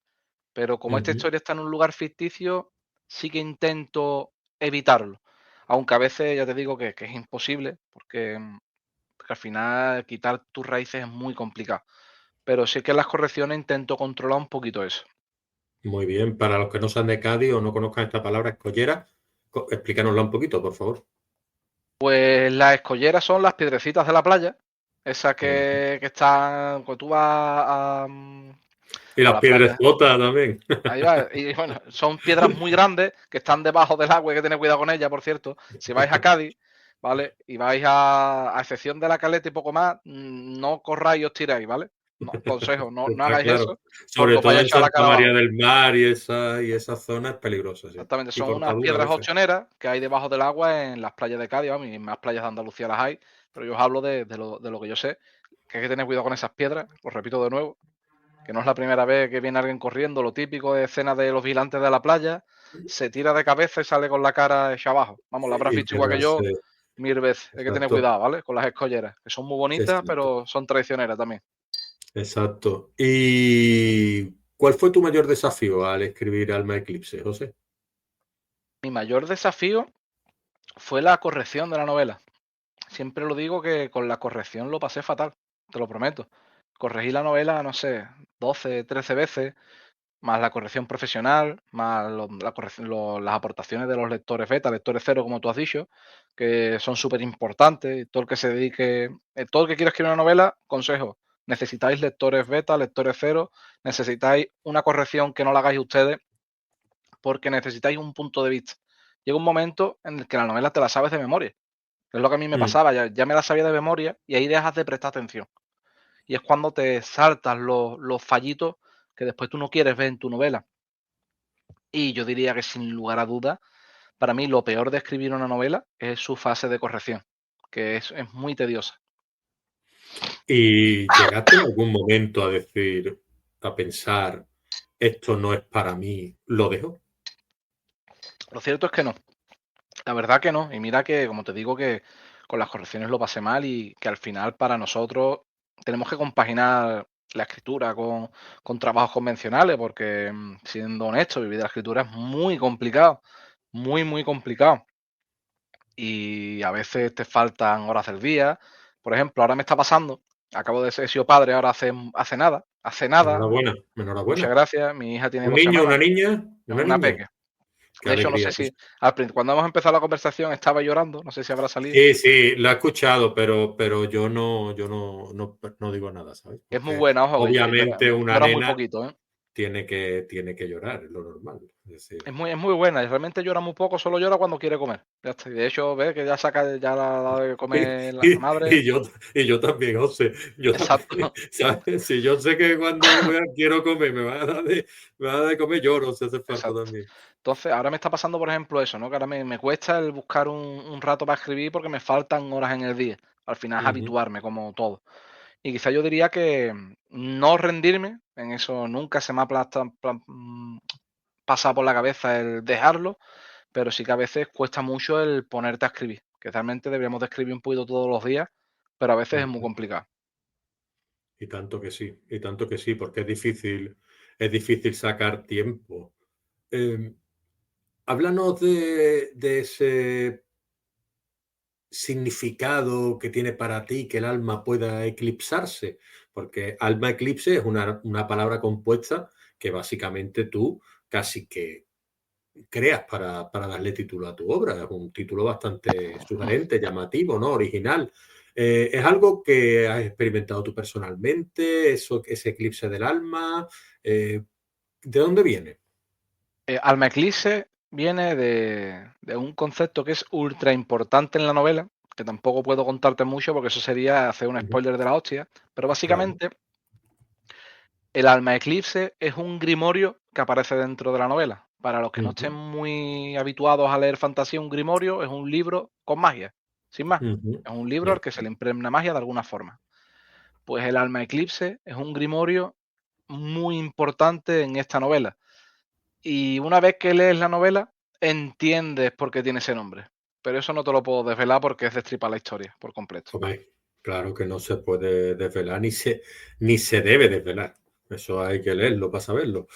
Speaker 2: Pero como esta
Speaker 1: Ujú.
Speaker 2: historia está en un lugar ficticio, sí que intento evitarlo. Aunque a veces ya te digo que es imposible, porque al final quitar tus raíces es muy complicado. Pero sí que en las correcciones intento controlar un poquito eso.
Speaker 1: Muy bien. Para los que no sean de Cádiz o no conozcan esta palabra escollera, explícanosla un poquito, por favor.
Speaker 2: Pues las escolleras son las piedrecitas de la playa, esas
Speaker 1: Ujú.
Speaker 2: que están, cuando tú vas
Speaker 1: Y
Speaker 2: a
Speaker 1: las
Speaker 2: la
Speaker 1: piedras
Speaker 2: playa,
Speaker 1: también.
Speaker 2: ahí va, y bueno, son piedras muy grandes que están debajo del agua, hay que tener cuidado con ellas, por cierto. Si vais a Cádiz, ¿vale? Y vais a excepción de la caleta y poco más, no corráis y os tiráis, ¿vale? No, consejo, no
Speaker 1: Está
Speaker 2: hagáis
Speaker 1: claro.
Speaker 2: eso porque
Speaker 1: Sobre
Speaker 2: os vais
Speaker 1: todo
Speaker 2: a
Speaker 1: en
Speaker 2: echar la
Speaker 1: Santa
Speaker 2: cara
Speaker 1: María
Speaker 2: abajo.
Speaker 1: del Mar y esa zona es peligrosa, sí.
Speaker 2: Exactamente,
Speaker 1: Y
Speaker 2: son unas
Speaker 1: cortadura a
Speaker 2: piedras
Speaker 1: veces.
Speaker 2: opcioneras que hay debajo del agua en las playas de Cádiz, vamos, y en más playas de Andalucía las hay, pero yo os hablo de lo que yo sé, que hay que tener cuidado con esas piedras, os repito de nuevo, que no es la primera vez que viene alguien corriendo, lo típico de escena de los vigilantes de la playa, se tira de cabeza y sale con la cara hecha abajo. Vamos, la habrás
Speaker 1: Y
Speaker 2: visto igual que yo
Speaker 1: quedarse.
Speaker 2: 1000 veces. Hay que tener
Speaker 1: Exacto.
Speaker 2: cuidado, ¿vale? Con las escolleras, que son muy bonitas,
Speaker 1: Exacto.
Speaker 2: pero son traicioneras también.
Speaker 1: Exacto. ¿Y cuál fue tu mayor desafío al escribir Alma Eclipse, José?
Speaker 2: Mi mayor desafío fue la corrección de la novela. Siempre lo digo que con la corrección lo pasé fatal, te lo prometo. Corregí la novela, no sé, 12, 13 veces. más la corrección profesional, más las aportaciones de los lectores beta, lectores cero, como tú has dicho, que son súper importantes. Todo el que se dedique, todo el que quiera escribir una novela, consejo, necesitáis lectores beta, lectores cero, necesitáis una corrección que no la hagáis ustedes, porque necesitáis un punto de vista. Llega un momento en el que la novela te la sabes de memoria. Es lo que a mí me pasaba, ya me la sabía de memoria y ahí dejas de prestar atención. Y es cuando te saltas los fallitos que después tú no quieres ver en tu novela. Y yo diría que sin lugar a dudas, para mí lo peor de escribir una novela es su fase de corrección, que es muy tediosa.
Speaker 1: ¿Y llegaste en algún momento a decir, a pensar, esto no es para mí, lo dejo?
Speaker 2: Lo cierto es que no, la verdad que no. Y mira que, como te digo, que con las correcciones lo pasé mal y que al final para nosotros tenemos que compaginar la escritura con trabajos convencionales, porque siendo honesto, vivir de la escritura es muy complicado, muy, muy complicado. Y a veces te faltan horas del día. Por ejemplo, ahora me está pasando, acabo de ser, he sido padre ahora hace nada,
Speaker 1: Enhorabuena,
Speaker 2: muchas
Speaker 1: enhorabuena.
Speaker 2: gracias, mi hija tiene
Speaker 1: ¿Un
Speaker 2: 2
Speaker 1: niño,
Speaker 2: semanas,
Speaker 1: una niña?
Speaker 2: es
Speaker 1: Una
Speaker 2: una
Speaker 1: niña.
Speaker 2: peque.
Speaker 1: Qué
Speaker 2: De hecho, no
Speaker 1: alegría.
Speaker 2: sé si cuando hemos empezado la conversación estaba llorando, no sé si habrá salido.
Speaker 1: Sí, sí, lo he escuchado, pero yo no digo nada, ¿sabes?
Speaker 2: Es muy
Speaker 1: Porque
Speaker 2: buena, ojo, pero
Speaker 1: obviamente una
Speaker 2: llora muy
Speaker 1: nena
Speaker 2: poquito, ¿eh?
Speaker 1: tiene que llorar, es lo normal. Es decir,
Speaker 2: Es muy buena y realmente llora muy poco, solo llora cuando quiere comer. Ya está. Y de hecho, ve que ya saca ya la de
Speaker 1: y,
Speaker 2: comer la
Speaker 1: y-
Speaker 2: madre.
Speaker 1: y yo, y yo también, José, yo también,
Speaker 2: Exacto.
Speaker 1: ¿sabes? Si yo sé que cuando quiero comer me va a dar de comer, lloro, si hace falta
Speaker 2: Exacto.
Speaker 1: también.
Speaker 2: Entonces, ahora me está pasando, por ejemplo, eso, ¿no? Que ahora me cuesta el buscar un rato para escribir porque me faltan horas en el día. Al final es
Speaker 1: Ujú,
Speaker 2: habituarme, como todo. Y quizá yo diría que no rendirme, en eso nunca se me ha pasado por la cabeza el dejarlo, pero sí que a veces cuesta mucho el ponerte a escribir, que realmente deberíamos de escribir un poquito todos los días, pero a veces es muy
Speaker 1: ujú.
Speaker 2: complicado.
Speaker 1: Y tanto que sí, porque es difícil sacar tiempo. Eh, Háblanos de ese significado que tiene para ti que el alma pueda eclipsarse, porque alma eclipse es una palabra compuesta que básicamente tú casi que creas para darle título a tu obra. Es un título bastante sugerente, llamativo, ¿no? Original. ¿Es algo que has experimentado tú personalmente? Ese eclipse del alma. ¿De dónde viene?
Speaker 2: Alma Eclipse viene de un concepto que es ultra importante en la novela, que tampoco puedo contarte mucho porque eso sería hacer un
Speaker 1: Ujú,
Speaker 2: spoiler de la hostia, pero
Speaker 1: claro.
Speaker 2: básicamente el Alma Eclipse es un grimorio que aparece dentro de la novela. Para los que no estén
Speaker 1: Ujú,
Speaker 2: muy habituados a leer fantasía, un grimorio es un libro con magia, sin más.
Speaker 1: ujú.
Speaker 2: Es un libro
Speaker 1: Bien.
Speaker 2: al que se le impregna magia de alguna forma. Pues el Alma Eclipse es un grimorio muy importante en esta novela. Y una vez que lees la novela, entiendes por qué tiene ese nombre. Pero eso no te lo puedo desvelar porque es destripar la historia por completo.
Speaker 1: Hombre, claro que no se puede desvelar ni se debe desvelar. Eso hay que leerlo para saberlo.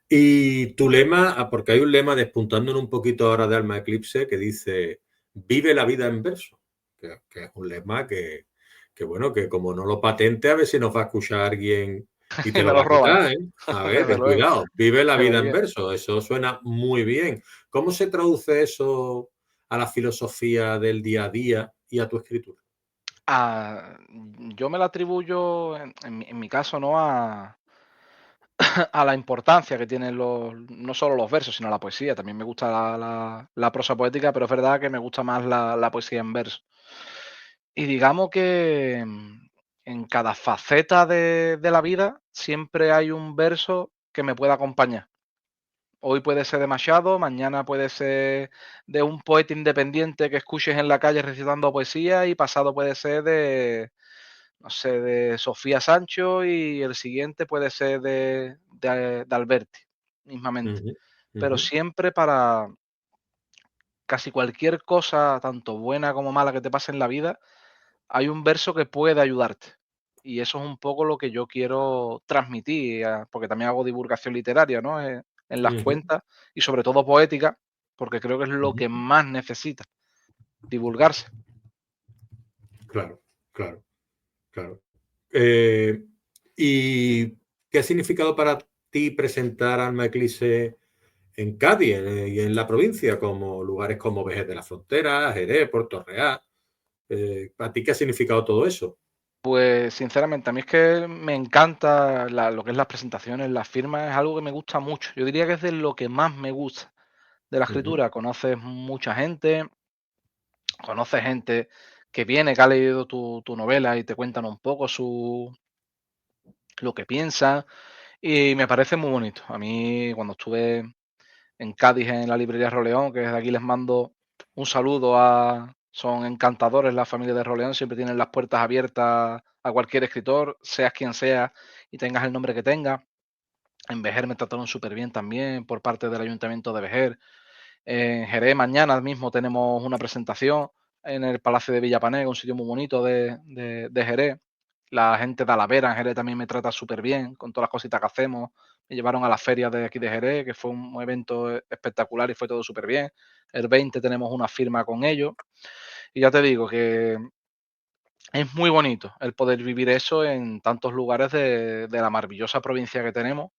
Speaker 1: Y tu lema, porque hay un lema despuntando un poquito ahora de Alma Eclipse que dice, vive la vida en verso, que es un lema que, bueno, que como no lo patente, a ver si nos va a escuchar alguien y
Speaker 2: Y
Speaker 1: te
Speaker 2: me
Speaker 1: lo
Speaker 2: lo
Speaker 1: va a
Speaker 2: roban,
Speaker 1: quitar, ¿eh? A ver,
Speaker 2: desde
Speaker 1: ten
Speaker 2: luego.
Speaker 1: cuidado, vive la vida en
Speaker 2: Debería.
Speaker 1: verso, eso suena muy bien. ¿Cómo se traduce eso a la filosofía del día a día y a tu escritura?
Speaker 2: Ah, yo me la atribuyo, en mi caso, ¿no? A la importancia que tienen no solo los versos, sino la poesía. También me gusta la prosa poética, pero es verdad que me gusta más la poesía en verso. Y digamos que en cada faceta de la vida siempre hay un verso que me pueda acompañar. Hoy puede ser de Machado, mañana puede ser de un poeta independiente que escuches en la calle recitando poesía y pasado puede ser de, no sé, de Sofía Sancho y el siguiente puede ser de Alberti, mismamente.
Speaker 1: Ujú,
Speaker 2: Pero
Speaker 1: ujú,
Speaker 2: siempre para casi cualquier cosa, tanto buena como mala que te pase en la vida, hay un verso que puede ayudarte. Y eso es un poco lo que yo quiero transmitir, porque también hago divulgación literaria, ¿no? En las
Speaker 1: ujú,
Speaker 2: cuentas y sobre todo poética, porque creo que es lo
Speaker 1: ujú.
Speaker 2: que más necesita, divulgarse.
Speaker 1: Claro, claro, claro. Eh, ¿Y qué ha significado para ti presentar Alma Eclipse en Cádiz y en la provincia, como lugares como Vejer de la Frontera, Jerez, Puerto Real? ¿A ti qué ha significado todo eso?
Speaker 2: Pues sinceramente, a mí es que me encanta lo que es las presentaciones, las firmas, es algo que me gusta mucho. Yo diría que es de lo que más me gusta de la
Speaker 1: Ujú,
Speaker 2: escritura. Conoces mucha gente, conoces gente que viene, que ha leído tu novela y te cuentan un poco lo que piensan y me parece muy bonito. A mí cuando estuve en Cádiz en la librería Roleón, que desde aquí les mando un saludo son encantadores la familia de Roleón, siempre tienen las puertas abiertas a cualquier escritor, seas quien sea y tengas el nombre que tengas. En Vejer me trataron súper bien también por parte del Ayuntamiento de Vejer. En Jerez mañana mismo tenemos una presentación en el Palacio de Villapanega, un sitio muy bonito de Jerez. La gente de Alavera en Jerez también me trata súper bien con todas las cositas que hacemos. Me llevaron a la feria de aquí de Jerez, que fue un evento espectacular y fue todo súper bien. El 20 tenemos una firma con ellos. Y ya te digo que es muy bonito el poder vivir eso en tantos lugares de la maravillosa provincia que tenemos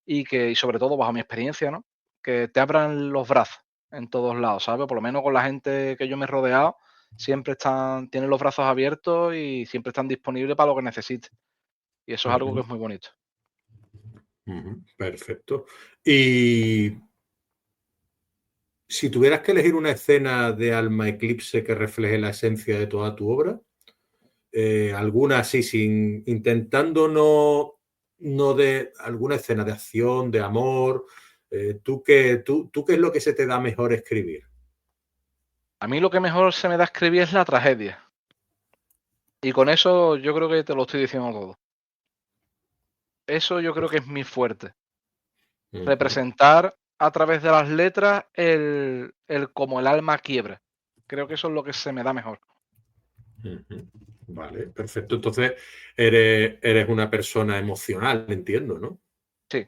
Speaker 2: y sobre todo bajo mi experiencia, ¿no? Que te abran los brazos en todos lados, ¿sabes? Por lo menos con la gente que yo me he rodeado, siempre tienen los brazos abiertos y siempre están disponibles para lo que necesites. Y eso es algo que
Speaker 1: ujú,
Speaker 2: es muy bonito.
Speaker 1: ujú, perfecto. Y si tuvieras que elegir una escena de Alma Eclipse que refleje la esencia de toda tu obra, alguna así, sin intentando no de alguna escena de acción, de amor, ¿tú qué es lo que se te da mejor escribir?
Speaker 2: A mí lo que mejor se me da escribir es la tragedia. Y con eso yo creo que te lo estoy diciendo todo. Eso yo creo que es mi fuerte.
Speaker 1: Ujú,
Speaker 2: Representar a través de las letras el cómo el alma quiebra. Creo que eso es lo que se me da mejor.
Speaker 1: ujú. Vale, perfecto. Entonces, eres una persona emocional, entiendo, ¿no?
Speaker 2: Sí,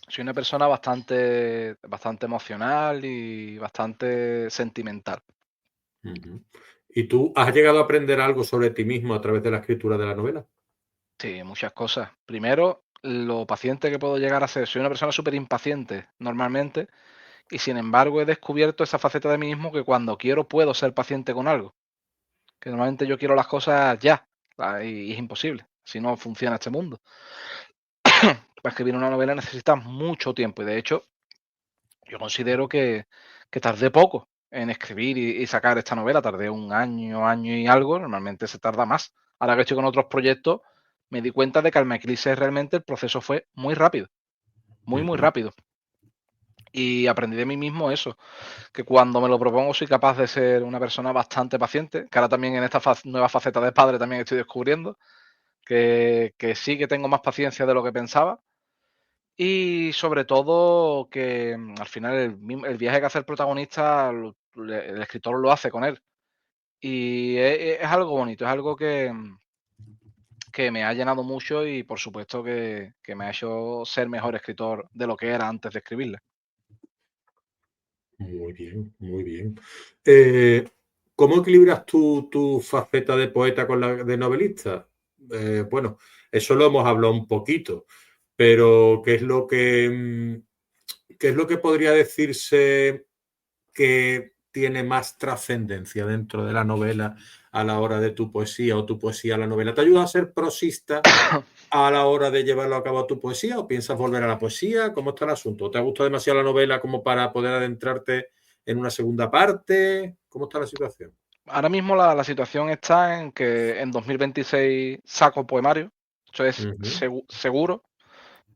Speaker 2: soy una persona bastante emocional y bastante sentimental.
Speaker 1: Ujú. ¿Y tú has llegado a aprender algo sobre ti mismo a través de la escritura de la novela?
Speaker 2: Sí, muchas cosas. Primero, lo paciente que puedo llegar a ser. Soy una persona súper impaciente normalmente y sin embargo he descubierto esa faceta de mí mismo que cuando quiero puedo ser paciente con algo. Que normalmente yo quiero las cosas ya y es imposible. Si no funciona este mundo. Para escribir una novela necesitas mucho tiempo y de hecho yo considero que tardé poco en escribir y sacar esta novela. Tardé un año, año y algo. Normalmente se tarda más. Ahora que estoy con otros proyectos, me di cuenta de que al Eclipse realmente el proceso fue muy rápido. Muy, muy
Speaker 1: Ujú,
Speaker 2: rápido. Y aprendí de mí mismo eso, que cuando me lo propongo soy capaz de ser una persona bastante paciente, que ahora también en esta nueva faceta de padre también estoy descubriendo, que sí que tengo más paciencia de lo que pensaba y sobre todo que al final el viaje que hace el protagonista, el escritor lo hace con él. Y es algo bonito, es algo que me ha llenado mucho y por supuesto que me ha hecho ser mejor escritor de lo que era antes de escribirla.
Speaker 1: muy bien, muy bien. Eh, ¿Cómo equilibras tu faceta de poeta con la de novelista? Bueno, eso lo hemos hablado un poquito, pero qué es lo que podría decirse que tiene más trascendencia dentro de la novela a la hora de tu poesía o tu poesía a la novela? ¿Te ayuda a ser prosista a la hora de llevarlo a cabo a tu poesía o piensas volver a la poesía? ¿Cómo está el asunto? ¿Te ha gustado demasiado la novela como para poder adentrarte en una segunda parte? ¿Cómo está la situación?
Speaker 2: Ahora mismo la situación está en que en 2026 saco poemario, eso es
Speaker 1: Ujú,
Speaker 2: seguro.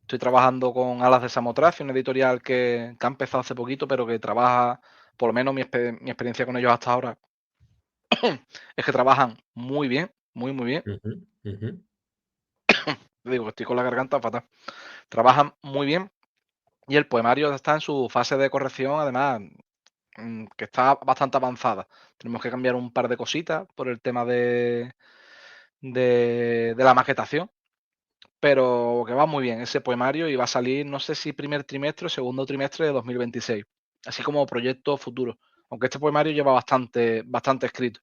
Speaker 2: Estoy trabajando con Alas de Samotracia, una editorial que ha empezado hace poquito, pero que trabaja, por lo menos mi experiencia con ellos hasta ahora, es que trabajan muy bien, muy, muy bien.
Speaker 1: ujú, ujú,
Speaker 2: Te digo que estoy con la garganta fatal. Trabajan muy bien y el poemario está en su fase de corrección, además, que está bastante avanzada. Tenemos que cambiar un par de cositas por el tema de la maquetación, pero que va muy bien ese poemario y va a salir, no sé si primer trimestre o segundo trimestre de 2026, así como proyecto futuro, aunque este poemario lleva bastante escrito.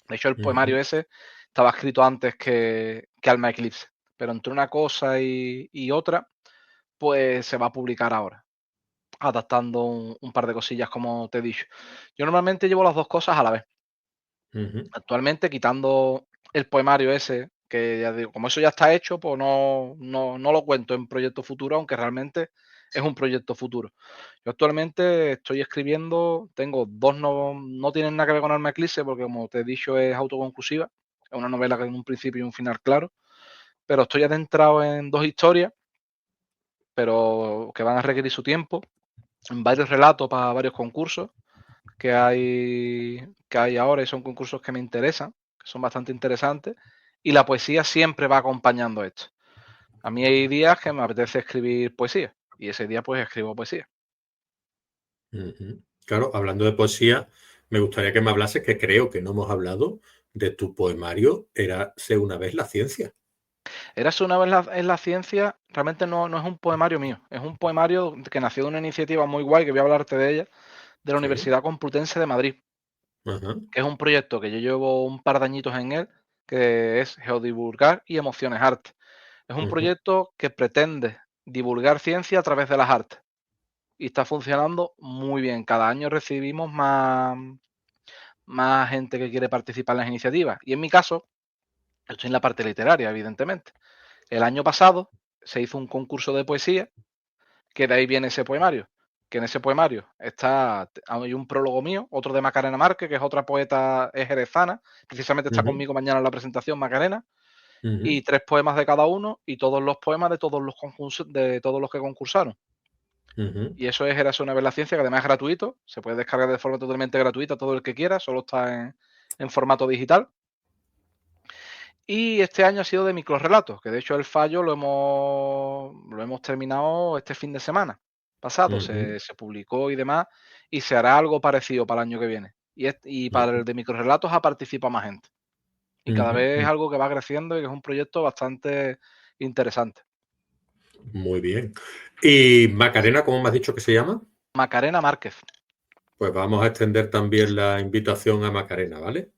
Speaker 2: De hecho, el poemario
Speaker 1: ujú.
Speaker 2: ese estaba escrito antes que Alma Eclipse, pero entre una cosa y otra, pues se va a publicar ahora, adaptando un par de cosillas, como te he dicho. Yo normalmente llevo las dos cosas a la vez.
Speaker 1: Ujú,
Speaker 2: Actualmente, quitando el poemario ese, que ya digo, como eso ya está hecho, pues no lo cuento en proyecto futuro, aunque realmente es un proyecto futuro. Yo actualmente estoy escribiendo, tengo dos, no tienen nada que ver con Alma Eclipse, porque como te he dicho es autoconclusiva, es una novela que tiene un principio y un final claro, pero estoy adentrado en dos historias, pero que van a requerir su tiempo, en varios relatos para varios concursos que hay ahora, y son concursos que me interesan, que son bastante interesantes, y la poesía siempre va acompañando esto. A mí hay días que me apetece escribir poesía, y ese día pues escribo poesía.
Speaker 1: ujú. Claro, hablando de poesía, me gustaría que me hablases, que creo que no hemos hablado de tu poemario, Érase una vez la ciencia.
Speaker 2: Érase una vez en la ciencia, realmente no es un poemario mío, es un poemario que nació de una iniciativa muy guay, que voy a hablarte de ella, de la
Speaker 1: Sí.
Speaker 2: Universidad Complutense de Madrid,
Speaker 1: Ajá.
Speaker 2: que es un proyecto que yo llevo un par de añitos en él, que es Geodivulgar y Emociones Arte. Es un
Speaker 1: Ujú,
Speaker 2: proyecto que pretende divulgar ciencia a través de las artes y está funcionando muy bien. Cada año recibimos más gente que quiere participar en las iniciativas. Y en mi caso, estoy en la parte literaria, evidentemente. El año pasado se hizo un concurso de poesía, que de ahí viene ese poemario. Que en ese poemario hay un prólogo mío, otro de Macarena Márquez, que es otra poeta jerezana, precisamente está
Speaker 1: ujú,
Speaker 2: conmigo mañana en la presentación, Macarena,
Speaker 1: ujú,
Speaker 2: y 3 poemas de cada uno y todos los poemas de todos los que concursaron.
Speaker 1: ujú.
Speaker 2: Y eso es Érase una vez la ciencia, que además es gratuito, se puede descargar de forma totalmente gratuita todo el que quiera, solo está en formato digital. Y este año ha sido de microrelatos, que de hecho el fallo lo hemos terminado este fin de semana pasado,
Speaker 1: Ujú,
Speaker 2: se publicó y demás, y se hará algo parecido para el año que viene. Y para
Speaker 1: ujú,
Speaker 2: el de microrelatos ha participado más gente. Y cada
Speaker 1: ujú,
Speaker 2: vez es
Speaker 1: ujú.
Speaker 2: algo que va creciendo y que es un proyecto bastante interesante.
Speaker 1: Muy bien. ¿Y Macarena, cómo me has dicho que se llama?
Speaker 2: Macarena Márquez.
Speaker 1: Pues vamos a extender también la invitación a Macarena, ¿vale?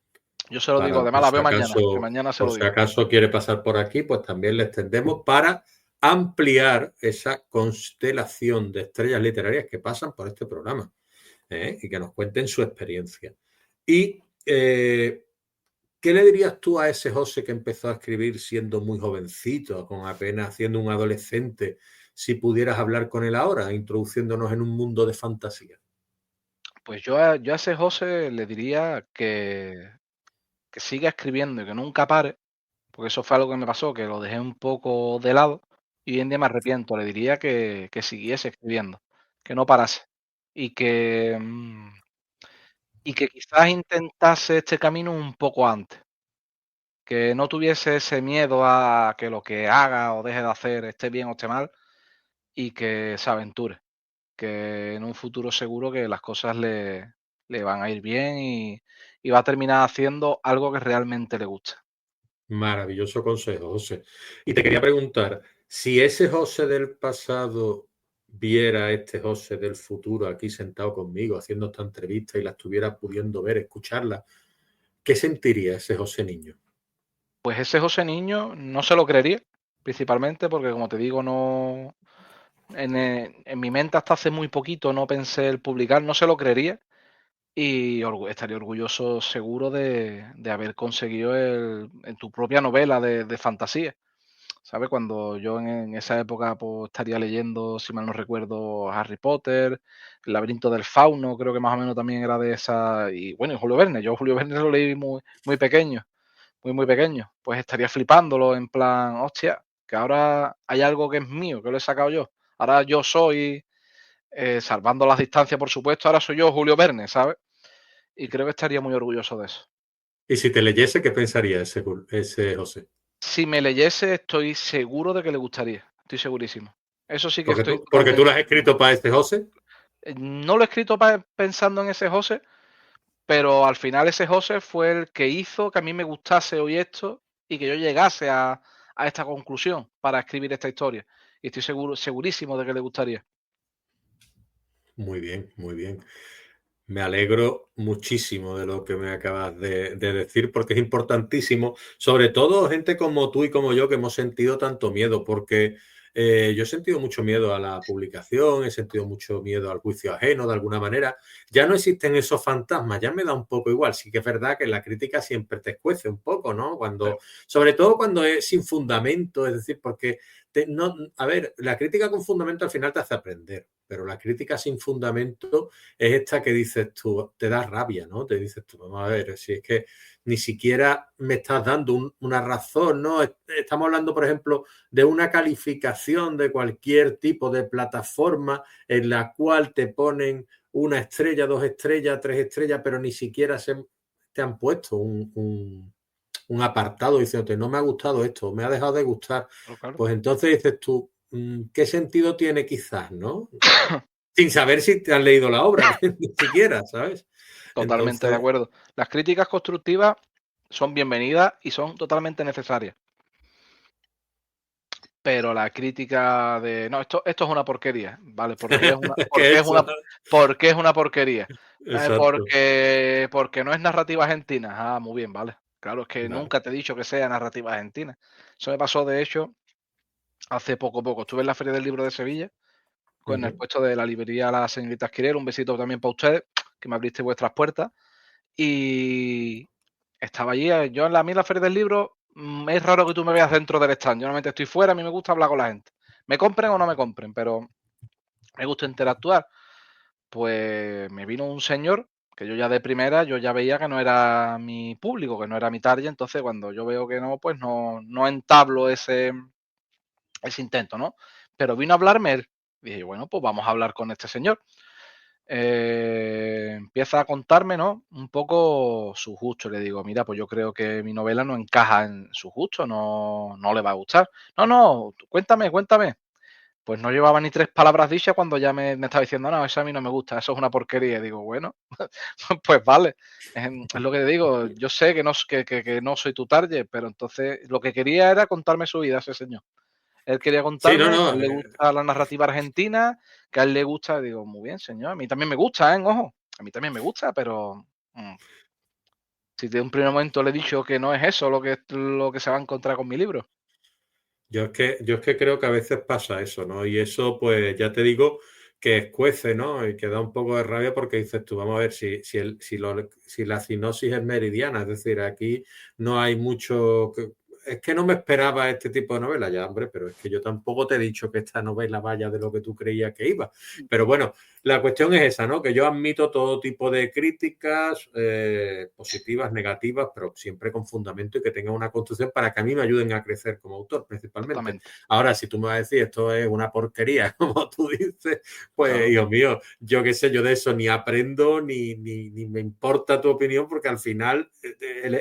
Speaker 2: Yo se lo digo,
Speaker 1: Para
Speaker 2: además la veo mañana, que mañana se
Speaker 1: por
Speaker 2: lo
Speaker 1: si
Speaker 2: digo.
Speaker 1: acaso quiere pasar por aquí, pues también le extendemos para ampliar esa constelación de estrellas literarias que pasan por este programa, ¿eh? Y que nos cuenten su experiencia. Y ¿qué le dirías tú a ese José que empezó a escribir siendo muy jovencito, con apenas siendo un adolescente, si pudieras hablar con él ahora, introduciéndonos en un mundo de fantasía?
Speaker 2: Pues yo a ese José le diría que siga escribiendo y que nunca pare, porque eso fue algo que me pasó, que lo dejé un poco de lado y hoy en día me arrepiento. Le diría que siguiese escribiendo, que no parase y y que quizás intentase este camino un poco antes, que no tuviese ese miedo a que lo que haga o deje de hacer esté bien o esté mal y que se aventure, que en un futuro seguro que las cosas le van a ir bien y va a terminar haciendo algo que realmente le gusta.
Speaker 1: Maravilloso consejo, José. Y te quería preguntar, si ese José del pasado viera a este José del futuro aquí sentado conmigo haciendo esta entrevista y la estuviera pudiendo ver, escucharla, ¿qué sentiría ese José niño?
Speaker 2: Pues ese José Niño no se lo creería, principalmente porque, como te digo, no en mi mente hasta hace muy poquito no pensé el publicar, no se lo creería y estaría orgulloso seguro de haber conseguido en tu propia novela de fantasía. ¿Sabes? Cuando yo en esa época pues, estaría leyendo, si mal no recuerdo, Harry Potter, El laberinto del fauno, creo que más o menos también era de esa. Y bueno, y Julio Verne, yo Julio Verne lo leí muy pequeño, muy pequeño. Pues estaría flipándolo en plan, hostia, que ahora hay algo que es mío, que lo he sacado yo. Ahora yo soy, salvando las distancias, por supuesto, ahora soy yo Julio Verne, ¿sabes? Y creo que estaría muy orgulloso de eso.
Speaker 1: Y si te leyese, ¿qué pensaría ese José?
Speaker 2: Si me leyese, estoy seguro de que le gustaría. Estoy segurísimo. Eso sí que estoy
Speaker 1: Porque tú lo
Speaker 2: totalmente
Speaker 1: has
Speaker 2: seguro.
Speaker 1: escrito para este José.
Speaker 2: No lo he escrito pensando en ese José, pero al final ese José fue el que hizo que a mí me gustase hoy esto y que yo llegase a esta conclusión para escribir esta historia. Y estoy segurísimo de que le gustaría.
Speaker 1: Muy bien, muy bien. Me alegro muchísimo de lo que me acabas de decir, porque es importantísimo, sobre todo gente como tú y como yo, que hemos sentido tanto miedo, porque yo he sentido mucho miedo a la publicación, he sentido mucho miedo al juicio ajeno, de alguna manera. Ya no existen esos fantasmas, ya me da un poco igual. Sí que es verdad que la crítica siempre te escuece un poco, ¿no?
Speaker 2: Pero,
Speaker 1: Sobre todo cuando es sin fundamento, es decir, porque no, a ver, la crítica con fundamento al final te hace aprender, pero la crítica sin fundamento es esta que dices tú, te da rabia, ¿no? Te dices tú, vamos a ver, si es que ni siquiera me estás dando una razón, ¿no? Estamos hablando, por ejemplo, de una calificación de cualquier tipo de plataforma en la cual te ponen una estrella, dos estrellas, tres estrellas, pero ni siquiera te han puesto un apartado diciéndote, no me ha gustado esto, me ha dejado de gustar.
Speaker 2: claro.
Speaker 1: Pues entonces dices tú, ¿qué sentido tiene quizás, no? Sin saber si te has leído la obra, ni siquiera, ¿sabes?
Speaker 2: Totalmente de
Speaker 1: Entonces,
Speaker 2: acuerdo. Las críticas constructivas son bienvenidas y son totalmente necesarias. Pero la crítica de no, esto es una porquería, ¿vale?
Speaker 1: que eso,
Speaker 2: ¿Por qué es una porquería?
Speaker 1: exacto,
Speaker 2: Porque no es narrativa argentina. Ah, muy bien, vale. Claro, es que
Speaker 1: vale.
Speaker 2: nunca te he dicho que sea narrativa argentina. Eso me pasó, de hecho, hace poco. Estuve en la Feria del Libro de Sevilla con el
Speaker 1: Ujú.
Speaker 2: puesto de la librería La Señorita Esquirer. Un besito también para ustedes, que me abriste vuestras puertas. Y estaba allí, yo en a mí en la Feria del Libro, es raro que tú me veas dentro del stand. Yo normalmente estoy fuera, a mí me gusta hablar con la gente. Me compren o no me compren, pero me gusta interactuar. Pues me vino un señor que yo ya de primera, yo ya veía que no era mi público, que no era mi target, entonces cuando yo veo que no, pues no entablo ese intento, ¿no? Pero vino a hablarme él. Dije, bueno, pues vamos a hablar con este señor. Empieza a contarme, ¿no? Un poco su gusto. Le digo, mira, pues yo creo que mi novela no encaja en su gusto, no le va a gustar. No, no, cuéntame. Pues no llevaba ni tres palabras dichas cuando ya me estaba diciendo, no, eso a mí no me gusta, eso es una porquería. Y digo, bueno, pues vale, es lo que te digo, yo sé que no soy tu target, pero entonces lo que quería era contarme su vida ese señor. Él quería
Speaker 1: Sí, no,
Speaker 2: contarme que a
Speaker 1: no,
Speaker 2: él le gusta la narrativa argentina, que a él le gusta, digo, muy bien, señor, a mí también me gusta, ¿eh? Ojo, a mí también me gusta, pero si de un primer momento le he dicho que no es eso lo que se va a encontrar con mi libro.
Speaker 1: yo es que creo que a veces pasa eso, ¿no? Y eso, pues ya te digo que escuece, ¿no? Y que da un poco de rabia porque dices tú, vamos a ver si la sinopsis es meridiana, es decir, aquí no hay mucho. Es que no me esperaba este tipo de novela, ya, hombre, pero es que yo tampoco te he dicho que esta novela vaya de lo que tú creías que iba. Pero bueno, la cuestión es esa, ¿no? Que yo admito todo tipo de críticas, positivas, negativas, pero siempre con fundamento y que tengan una construcción para que a mí me ayuden a crecer como autor, principalmente.
Speaker 2: Exactamente,
Speaker 1: Ahora, si tú me vas a decir esto es una porquería, como tú dices, pues,
Speaker 2: claro,
Speaker 1: Dios mío, yo qué sé, yo de eso ni aprendo ni me importa tu opinión, porque al final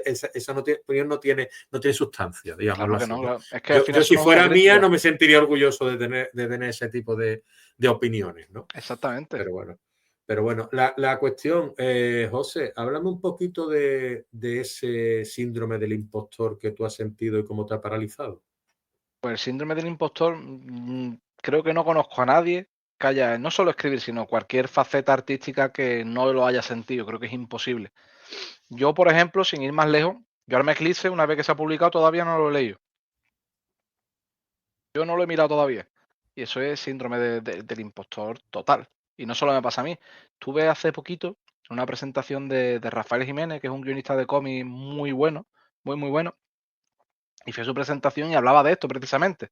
Speaker 1: esa opinión no tiene sustancia, digámoslo
Speaker 2: claro que
Speaker 1: así,
Speaker 2: no,
Speaker 1: ¿no?
Speaker 2: claro. Es que al final
Speaker 1: Yo
Speaker 2: eso
Speaker 1: si
Speaker 2: no es una
Speaker 1: fuera mía,
Speaker 2: crítica.
Speaker 1: no me sentiría orgulloso de tener ese tipo de opiniones, ¿no?
Speaker 2: Exactamente.
Speaker 1: Pero bueno. Pero bueno, la cuestión, José, háblame un poquito de ese síndrome del impostor que tú has sentido y cómo te ha paralizado.
Speaker 2: Pues el síndrome del impostor, creo que no conozco a nadie que haya, no solo escribir, sino cualquier faceta artística que no lo haya sentido. Creo que es imposible. Yo, por ejemplo, sin ir más lejos, yo Arma Eclipse, una vez que se ha publicado, todavía no lo he leído. Yo no lo he mirado todavía. Y eso es síndrome del impostor total. Y no solo me pasa a mí. Tuve hace poquito una presentación de Rafael Jiménez, que es un guionista de cómic muy bueno, muy bueno. Y fue su presentación y hablaba de esto precisamente,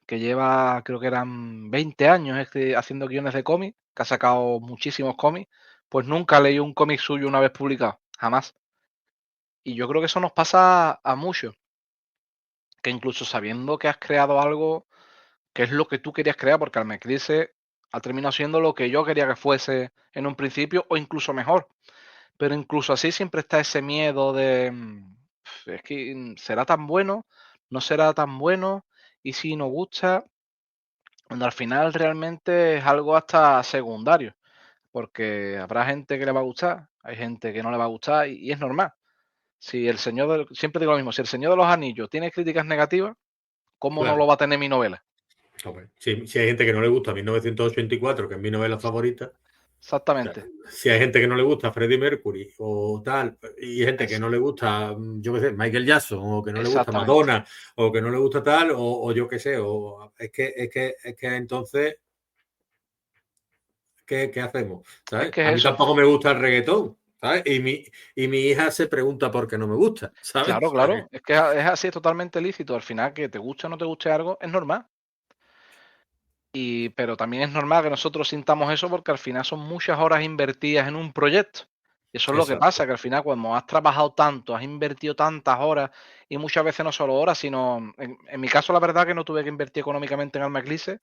Speaker 2: que lleva, creo que eran 20 años haciendo guiones de cómic, que ha sacado muchísimos cómics, pues nunca leí un cómic suyo una vez publicado, jamás. Y yo creo que eso nos pasa a muchos, que incluso sabiendo que has creado algo que es lo que tú querías crear, porque Almecrise ha terminado siendo lo que yo quería que fuese en un principio, o incluso mejor. Pero incluso así siempre está ese miedo de, es que será tan bueno, no será tan bueno, y si nos gusta, cuando al final realmente es algo hasta secundario, porque habrá gente que le va a gustar, hay gente que no le va a gustar, y es normal. Si el siempre digo lo mismo, si el Señor de los Anillos tiene críticas negativas, ¿cómo no lo
Speaker 1: Claro.
Speaker 2: va a tener mi novela?
Speaker 1: Hombre, si hay gente que no le gusta 1984, que es mi novela favorita.
Speaker 2: Exactamente.
Speaker 1: Si hay gente que no le gusta Freddie Mercury o tal, y hay gente que
Speaker 2: Es-
Speaker 1: no le gusta, yo qué sé, Michael Jackson, o que no le gusta
Speaker 2: exactamente.
Speaker 1: Madonna, o que no le gusta tal, o yo qué sé, o es que entonces, ¿qué hacemos?
Speaker 2: Es
Speaker 1: ¿Sabes?
Speaker 2: que
Speaker 1: A
Speaker 2: es
Speaker 1: mí
Speaker 2: eso.
Speaker 1: tampoco me gusta el reggaetón, ¿sabes? Y mi hija se pregunta por qué no me gusta,
Speaker 2: Claro,
Speaker 1: ¿sabes? O sea
Speaker 2: claro. Es que es así, es totalmente lícito. Al final, que te guste o no te guste algo, es normal. Pero también es normal que nosotros sintamos eso porque al final son muchas horas invertidas en un proyecto. Y eso es lo que pasa,
Speaker 1: exacto,
Speaker 2: que al final cuando has trabajado tanto, has invertido tantas horas y muchas veces no solo horas, sino en mi caso la verdad que no tuve que invertir económicamente en Alma Eclipse,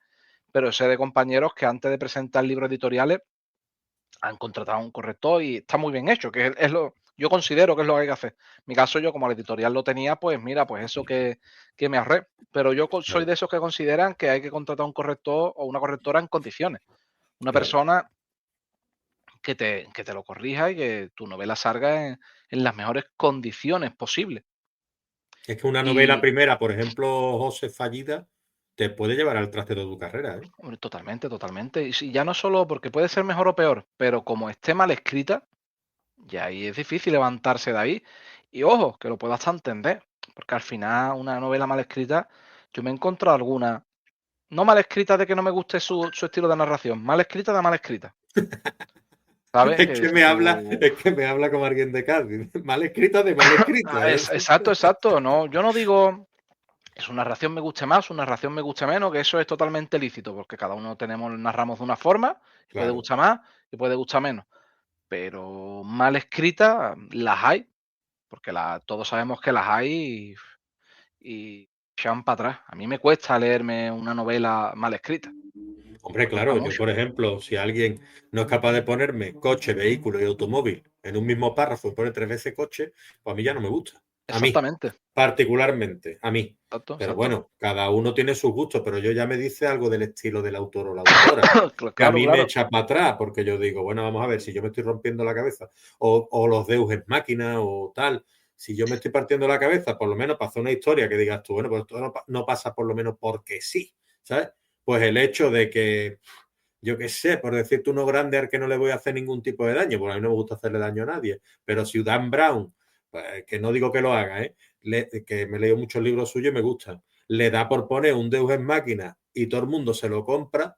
Speaker 2: pero sé de compañeros que antes de presentar libros editoriales han contratado a un corrector y está muy bien hecho, que es lo, yo considero que es lo que hay que hacer. En mi caso, yo como la editorial lo tenía, pues mira, pues eso que me ahorré. Pero yo soy
Speaker 1: claro,
Speaker 2: de esos que consideran que hay que contratar a un corrector o una correctora en condiciones. Una
Speaker 1: claro.
Speaker 2: persona que te lo corrija y que tu novela salga en las mejores condiciones posibles.
Speaker 1: Es que una novela
Speaker 2: Y
Speaker 1: primera, por ejemplo, José Fallida, te puede llevar al traste de tu carrera, ¿eh?
Speaker 2: hombre, totalmente, totalmente. Y si ya no solo porque puede ser mejor o peor, pero como esté mal escrita, ya ahí es difícil levantarse de ahí. Y ojo, que lo puedo hasta entender, porque al final una novela mal escrita, yo me he encontrado alguna, no mal escrita de que no me guste su estilo de narración, mal escrita de mal escrita, ¿sabes? Que dices tú,
Speaker 1: Es que me habla como alguien de Cádiz. Mal escrita de mal escrito, ¿eh?
Speaker 2: exacto, exacto, no, yo no digo que su narración me guste más, su narración me guste menos, que eso es totalmente lícito, porque cada uno narramos de una forma, y puede
Speaker 1: Claro.
Speaker 2: gustar más y puede gustar menos, pero mal escrita las hay, porque todos sabemos que las hay y echan para atrás. A mí me cuesta leerme una novela mal escrita,
Speaker 1: Hombre,
Speaker 2: me cuesta
Speaker 1: claro, yo,
Speaker 2: mucho.
Speaker 1: por ejemplo, si alguien no es capaz de ponerme coche, vehículo y automóvil en un mismo párrafo y pone 3 veces coche, pues a mí ya no me gusta. A mí,
Speaker 2: Exactamente,
Speaker 1: particularmente, a mí.
Speaker 2: exacto,
Speaker 1: Pero
Speaker 2: exacto.
Speaker 1: bueno, cada uno tiene sus gustos, pero yo ya me dice algo del estilo del autor o la autora, que a
Speaker 2: Claro,
Speaker 1: mí me
Speaker 2: claro.
Speaker 1: echa para atrás, porque yo digo, bueno, vamos a ver, si yo me estoy rompiendo la cabeza, o los Deus Ex Máquina o tal, si yo me estoy partiendo la cabeza, por lo menos para hacer una historia que digas tú, bueno, pues esto no pasa por lo menos porque sí, ¿sabes? Pues el hecho de que, yo qué sé, por decirte uno grande al que no le voy a hacer ningún tipo de daño, porque a mí no me gusta hacerle daño a nadie, pero si Dan Brown, pues, que no digo que lo haga, que me leo muchos libros suyos y me gustan, le da por poner un Deus en máquina y todo el mundo se lo compra,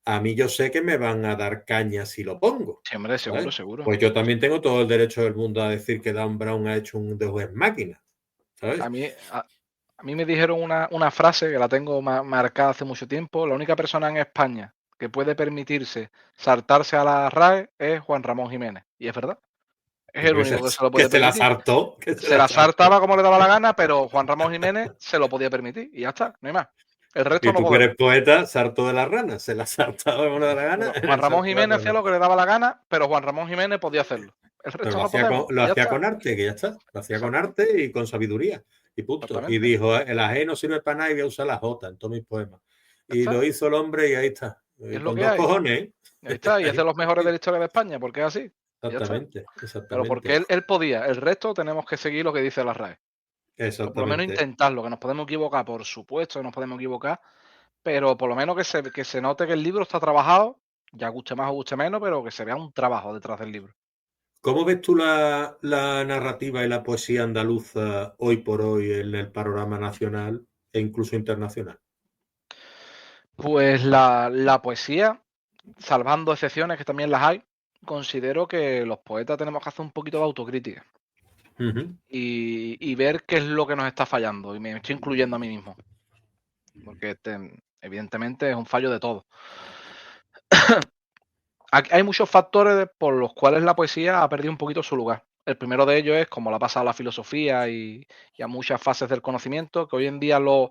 Speaker 1: a mí yo sé que me van a dar caña si lo pongo,
Speaker 2: Sí, hombre, seguro,
Speaker 1: ¿sabes?
Speaker 2: seguro.
Speaker 1: Pues yo también tengo todo el derecho del mundo a decir que Dan Brown ha hecho un Deus en máquina,
Speaker 2: A
Speaker 1: ¿sabes?
Speaker 2: mí, a mí me dijeron una frase que la tengo marcada hace mucho tiempo. La única persona en España que puede permitirse saltarse a la RAE es Juan Ramón Jiménez. Y es verdad. Es el
Speaker 1: Porque
Speaker 2: único que se lo
Speaker 1: que
Speaker 2: puede
Speaker 1: se la
Speaker 2: permitir.
Speaker 1: sartó, que se
Speaker 2: Se
Speaker 1: la
Speaker 2: la
Speaker 1: sartó.
Speaker 2: saltaba como le daba la gana, pero Juan Ramón Jiménez se lo podía permitir. Y ya está, no hay más. El resto
Speaker 1: Y
Speaker 2: no
Speaker 1: tú que
Speaker 2: podemos.
Speaker 1: eres poeta, sarto de la rana, se la sartó como le da la gana,
Speaker 2: Bueno, Juan
Speaker 1: el
Speaker 2: Ramón
Speaker 1: sarto de la
Speaker 2: Jiménez hacía
Speaker 1: rana.
Speaker 2: lo que le daba la gana, pero Juan Ramón Jiménez podía hacerlo. El
Speaker 1: Pero
Speaker 2: resto no podemos.
Speaker 1: lo
Speaker 2: Y ya
Speaker 1: hacía
Speaker 2: está.
Speaker 1: con arte, que ya está. Lo hacía con
Speaker 2: Exacto.
Speaker 1: arte y con sabiduría. Y punto. Y
Speaker 2: Exactamente.
Speaker 1: dijo, el ajeno no sirve para nada y voy a usar la J en todos mis poemas.
Speaker 2: Ya
Speaker 1: Y lo
Speaker 2: está.
Speaker 1: hizo el hombre y ahí está.
Speaker 2: Y
Speaker 1: Y
Speaker 2: es lo
Speaker 1: con
Speaker 2: que
Speaker 1: dos
Speaker 2: hay.
Speaker 1: cojones, ¿eh?
Speaker 2: Ahí está. Y es
Speaker 1: Ahí
Speaker 2: de los
Speaker 1: está,
Speaker 2: mejores de
Speaker 1: tío.
Speaker 2: la historia de España, porque es así. Y ya está.
Speaker 1: Exactamente,
Speaker 2: Pero
Speaker 1: exactamente,
Speaker 2: porque él podía. El resto tenemos que seguir lo que dice la RAE. O por lo menos
Speaker 1: exactamente.
Speaker 2: intentarlo, que nos podemos equivocar, por supuesto que nos podemos equivocar, pero por lo menos que se note que el libro está trabajado, ya guste más o guste menos, pero que se vea un trabajo detrás del libro.
Speaker 1: ¿Cómo ves tú la narrativa y la poesía andaluza hoy por hoy en el panorama nacional e incluso internacional?
Speaker 2: Pues la poesía, salvando excepciones que también las hay, considero que los poetas tenemos que hacer un poquito de autocrítica
Speaker 1: Ujú.
Speaker 2: y ver qué es lo que nos está fallando. Y me estoy incluyendo a mí mismo, porque evidentemente es un fallo de todo. Hay muchos factores por los cuales la poesía ha perdido un poquito su lugar. El primero de ellos es como la ha pasado a la filosofía y a muchas fases del conocimiento, que hoy en día lo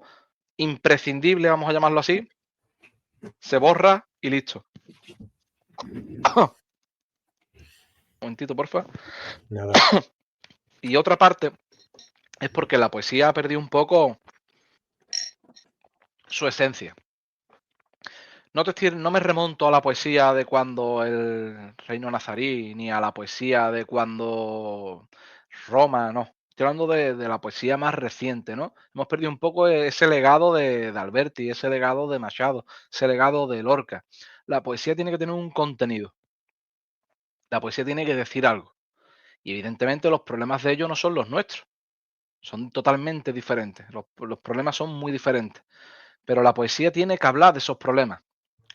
Speaker 2: imprescindible, vamos a llamarlo así, se borra y listo. Un momentito, porfa.
Speaker 1: Nada.
Speaker 2: Y otra parte es porque la poesía ha perdido un poco su esencia. No me remonto a la poesía de cuando el reino nazarí, ni a la poesía de cuando Roma, no. Estoy hablando de la poesía más reciente, ¿no? Hemos perdido un poco ese legado de Alberti, ese legado de Machado, ese legado de Lorca. La poesía tiene que tener un contenido. La poesía tiene que decir algo. Y evidentemente los problemas de ellos no son los nuestros, son totalmente diferentes. Los problemas son muy diferentes. Pero la poesía tiene que hablar de esos problemas.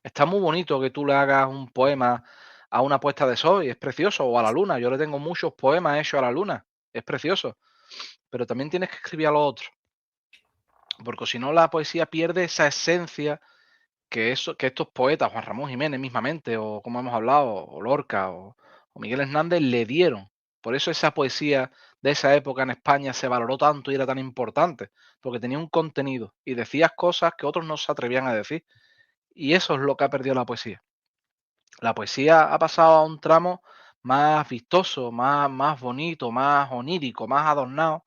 Speaker 2: Está muy bonito que tú le hagas un poema a una puesta de sol y es precioso, o a la luna. Yo le tengo muchos poemas hechos a la luna, es precioso. Pero también tienes que escribir a lo otro, porque si no la poesía pierde esa esencia que estos poetas, Juan Ramón Jiménez mismamente, o como hemos hablado, o Lorca, o Miguel Hernández, le dieron. Por eso esa poesía de esa época en España se valoró tanto y era tan importante, porque tenía un contenido y decías cosas que otros no se atrevían a decir. Y eso es lo que ha perdido la poesía. La poesía ha pasado a un tramo más vistoso, más bonito, más onírico, más adornado,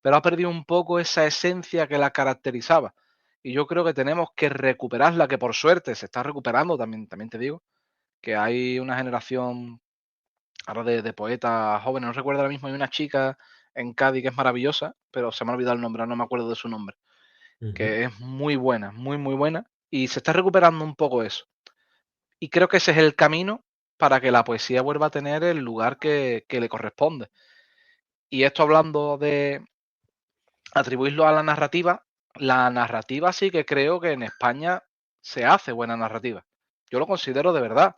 Speaker 2: pero ha perdido un poco esa esencia que la caracterizaba. Y yo creo que tenemos que recuperarla, que por suerte se está recuperando, también te digo, que hay una generación ahora de poetas jóvenes, no recuerdo ahora mismo, hay una chica en Cádiz que es maravillosa, pero se me ha olvidado el nombre, no me acuerdo de su nombre,
Speaker 1: Ujú.
Speaker 2: que es muy buena, muy buena, y se está recuperando un poco eso. Y creo que ese es el camino para que la poesía vuelva a tener el lugar que le corresponde. Y esto hablando de atribuirlo a la narrativa sí que creo que en España se hace buena narrativa. Yo lo considero de verdad.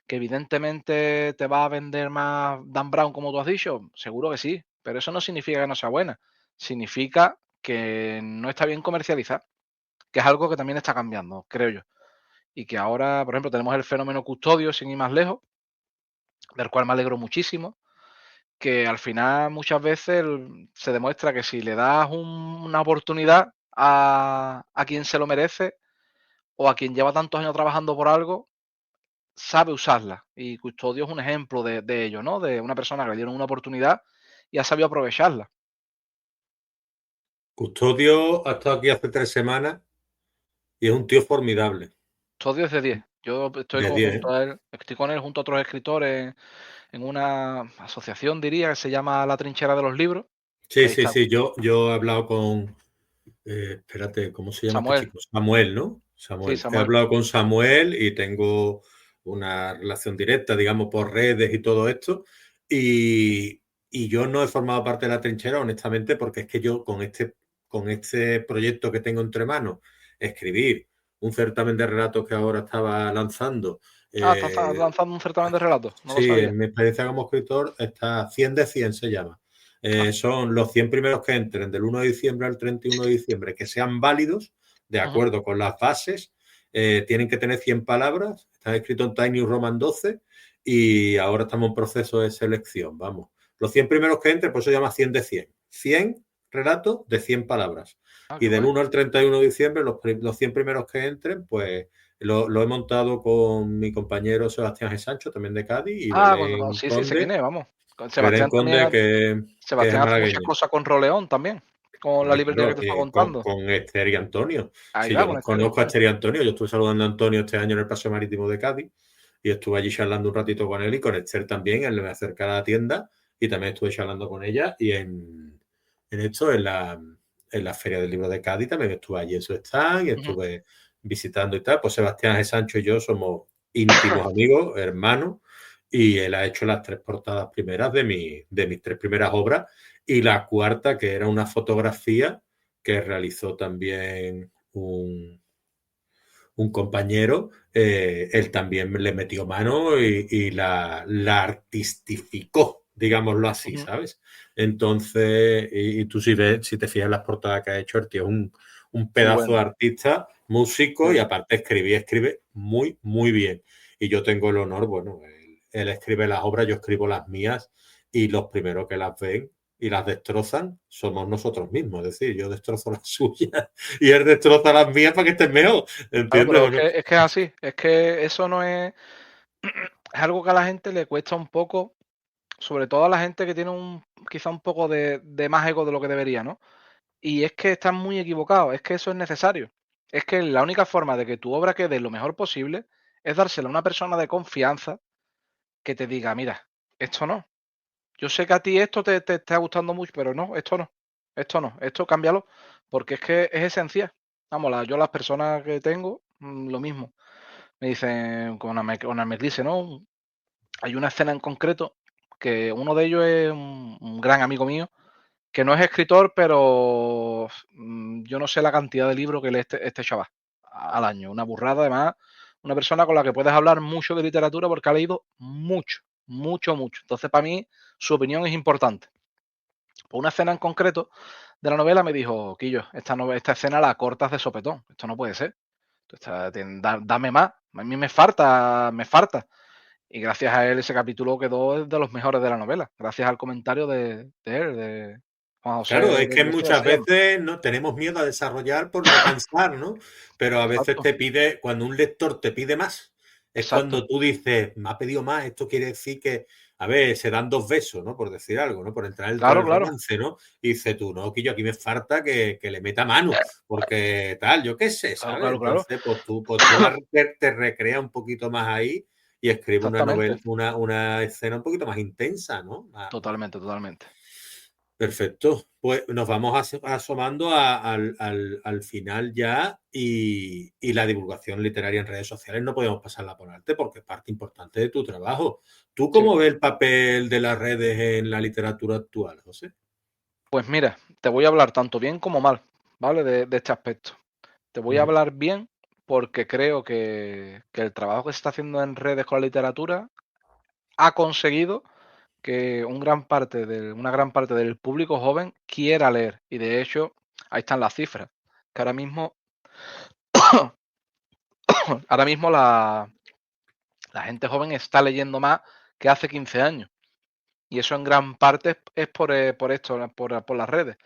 Speaker 2: Que evidentemente te va a vender más Dan Brown, como tú has dicho, seguro que sí, pero eso no significa que no sea buena. Significa que no está bien comercializada, que es algo que también está cambiando, creo yo. Y que ahora, por ejemplo, tenemos el fenómeno Custodio, sin ir más lejos, del cual me alegro muchísimo, que al final muchas veces se demuestra que si le das una oportunidad a quien se lo merece o a quien lleva tantos años trabajando por algo, sabe usarla. Y Custodio es un ejemplo de ello, ¿no? De una persona que le dieron una oportunidad y ha sabido aprovecharla.
Speaker 1: Custodio ha estado aquí hace 3 semanas y es un tío formidable.
Speaker 2: Custodio es de 10. Yo estoy
Speaker 1: De 10,
Speaker 2: junto
Speaker 1: ¿eh?
Speaker 2: a él, estoy con él junto a otros escritores en una asociación, diría, que se llama La Trinchera de los Libros.
Speaker 1: Sí,
Speaker 2: Ahí
Speaker 1: sí,
Speaker 2: está
Speaker 1: sí. Yo he hablado con, espérate, ¿cómo se llama este
Speaker 2: Samuel.
Speaker 1: chico? Samuel, ¿no?
Speaker 2: Sí,
Speaker 1: Samuel. He
Speaker 2: Samuel.
Speaker 1: hablado con Samuel y tengo una relación directa, digamos, por redes y todo esto. Y, y yo no he formado parte de la trinchera, honestamente, porque es que yo con este proyecto que tengo entre manos, escribir un certamen de relatos que ahora estaba lanzando.
Speaker 2: Ah, estás
Speaker 1: eh,
Speaker 2: lanzando un certamen de relatos. No lo
Speaker 1: sí,
Speaker 2: sabía.
Speaker 1: en mi experiencia como escritor está 100 de 100 se llama.
Speaker 2: Ah,
Speaker 1: Son los 100 primeros que entren del 1 de diciembre al 31 de diciembre, que sean válidos, de
Speaker 2: ujú,
Speaker 1: acuerdo con las bases. Tienen que tener 100 palabras, está escrito en Tiny Roman 12 y ahora estamos en proceso de selección, vamos. Los 100 primeros que entren, pues se llama 100 de 100. 100 relatos de 100 palabras.
Speaker 2: ah,
Speaker 1: Y
Speaker 2: qué
Speaker 1: del
Speaker 2: guay.
Speaker 1: 1 al 31 de diciembre, los 100 primeros que entren, pues lo he montado con mi compañero Sebastián G. Sancho, también de Cádiz, y
Speaker 2: Ah,
Speaker 1: Belén
Speaker 2: sí, sé quién
Speaker 1: Conde,
Speaker 2: es, vamos. Con
Speaker 1: Belén
Speaker 2: Sebastián
Speaker 1: Conde,
Speaker 2: también.
Speaker 1: que es
Speaker 2: Sebastián hace muchas
Speaker 1: malagueña.
Speaker 2: cosas con Roleón también, con la
Speaker 1: Hombre,
Speaker 2: librería que
Speaker 1: claro,
Speaker 2: te está
Speaker 1: con,
Speaker 2: contando.
Speaker 1: con Esther y Antonio.
Speaker 2: Ahí
Speaker 1: Si yo
Speaker 2: va, con
Speaker 1: los
Speaker 2: Esther.
Speaker 1: conozco a Esther y Antonio, yo estuve saludando a Antonio este año en el Paseo Marítimo de Cádiz y estuve allí charlando un ratito con él y con Esther también, él me acerca a la tienda y también estuve charlando con ella y en la Feria del Libro de Cádiz también estuve allí en su stand y
Speaker 2: Ujú.
Speaker 1: estuve visitando y tal. Pues Sebastián G. Sancho y yo somos íntimos amigos, hermanos, y él ha hecho las 3 portadas primeras de mis 3 primeras obras y la cuarta, que era una fotografía que realizó también un compañero, él también le metió mano y la artistificó, digámoslo así,
Speaker 2: Ujú.
Speaker 1: ¿sabes? Entonces, y tú si te fijas en las portadas que ha hecho, el tío es un
Speaker 2: Muy
Speaker 1: pedazo
Speaker 2: bueno.
Speaker 1: de artista, músico y
Speaker 2: Sí.
Speaker 1: aparte escribe muy, muy bien. Y yo tengo el honor, bueno, él escribe las obras, yo escribo las mías y los primeros que las ven y las destrozan somos nosotros mismos. Es decir, yo destrozo las suyas y él destroza las mías para que estén mejor.
Speaker 2: Claro,
Speaker 1: ¿Entiendes
Speaker 2: pero
Speaker 1: o no?
Speaker 2: es que es así. Es que eso no es. Es algo que a la gente le cuesta un poco, sobre todo a la gente que tiene quizá un poco de más ego de lo que debería, ¿no? Y es que están muy equivocados, es que eso es necesario. Es que la única forma de que tu obra quede lo mejor posible es dársela a una persona de confianza que te diga, mira, esto no. Yo sé que a ti esto te está gustando mucho, pero no, esto no. Esto no, esto cámbialo, porque es que es esencial. Vamos, yo las personas que tengo, lo mismo. Me dicen, con una me dice, ¿no? hay una escena en concreto que uno de ellos es un gran amigo mío, que no es escritor, pero yo no sé la cantidad de libros que lee este chaval al año. Una burrada, además, una persona con la que puedes hablar mucho de literatura porque ha leído mucho, mucho, mucho. Entonces, para mí, su opinión es importante. Por una escena en concreto de la novela me dijo, Quillo, esta escena la cortas de sopetón. Esto no puede ser. Dame más. A mí me falta, me falta. Y gracias a él ese capítulo quedó de los mejores de la novela. Gracias al comentario de él, de Juan José
Speaker 1: Claro, es
Speaker 2: de
Speaker 1: que
Speaker 2: Iglesia
Speaker 1: muchas
Speaker 2: Sayón.
Speaker 1: veces no tenemos miedo a desarrollar por no cansar, ¿no? Pero a veces
Speaker 2: Exacto,
Speaker 1: te pide, cuando un lector te pide más, es
Speaker 2: exacto.
Speaker 1: cuando tú dices, me ha pedido más, esto quiere decir que, a ver, se dan dos besos, ¿no? Por decir algo, ¿no? Por entrar dentro
Speaker 2: Claro,
Speaker 1: del
Speaker 2: claro.
Speaker 1: romance, ¿no? Y dices tú, no, que yo aquí me falta que le meta mano, porque tal, yo qué sé,
Speaker 2: Claro,
Speaker 1: ¿sabes?
Speaker 2: claro, claro.
Speaker 1: Entonces, pues tú te recreas un poquito más ahí y escribes una
Speaker 2: Exactamente.
Speaker 1: novela, una escena un poquito más intensa, ¿no?
Speaker 2: Totalmente, totalmente.
Speaker 1: Perfecto. Pues nos vamos asomando al final ya y la divulgación literaria en redes sociales no podemos pasarla por alto porque es parte importante de tu trabajo. ¿Tú
Speaker 2: Sí.
Speaker 1: cómo ves el papel de las redes en la literatura actual, José?
Speaker 2: Pues mira, te voy a hablar tanto bien como mal, ¿vale? De este aspecto. Te voy a
Speaker 1: Ujú,
Speaker 2: hablar bien porque creo que el trabajo que se está haciendo en redes con la literatura ha conseguido que una gran parte del público joven quiera leer. Y de hecho, ahí están las cifras. Que ahora mismo la gente joven está leyendo más que hace 15 años. Y eso en gran parte es por esto, por las redes.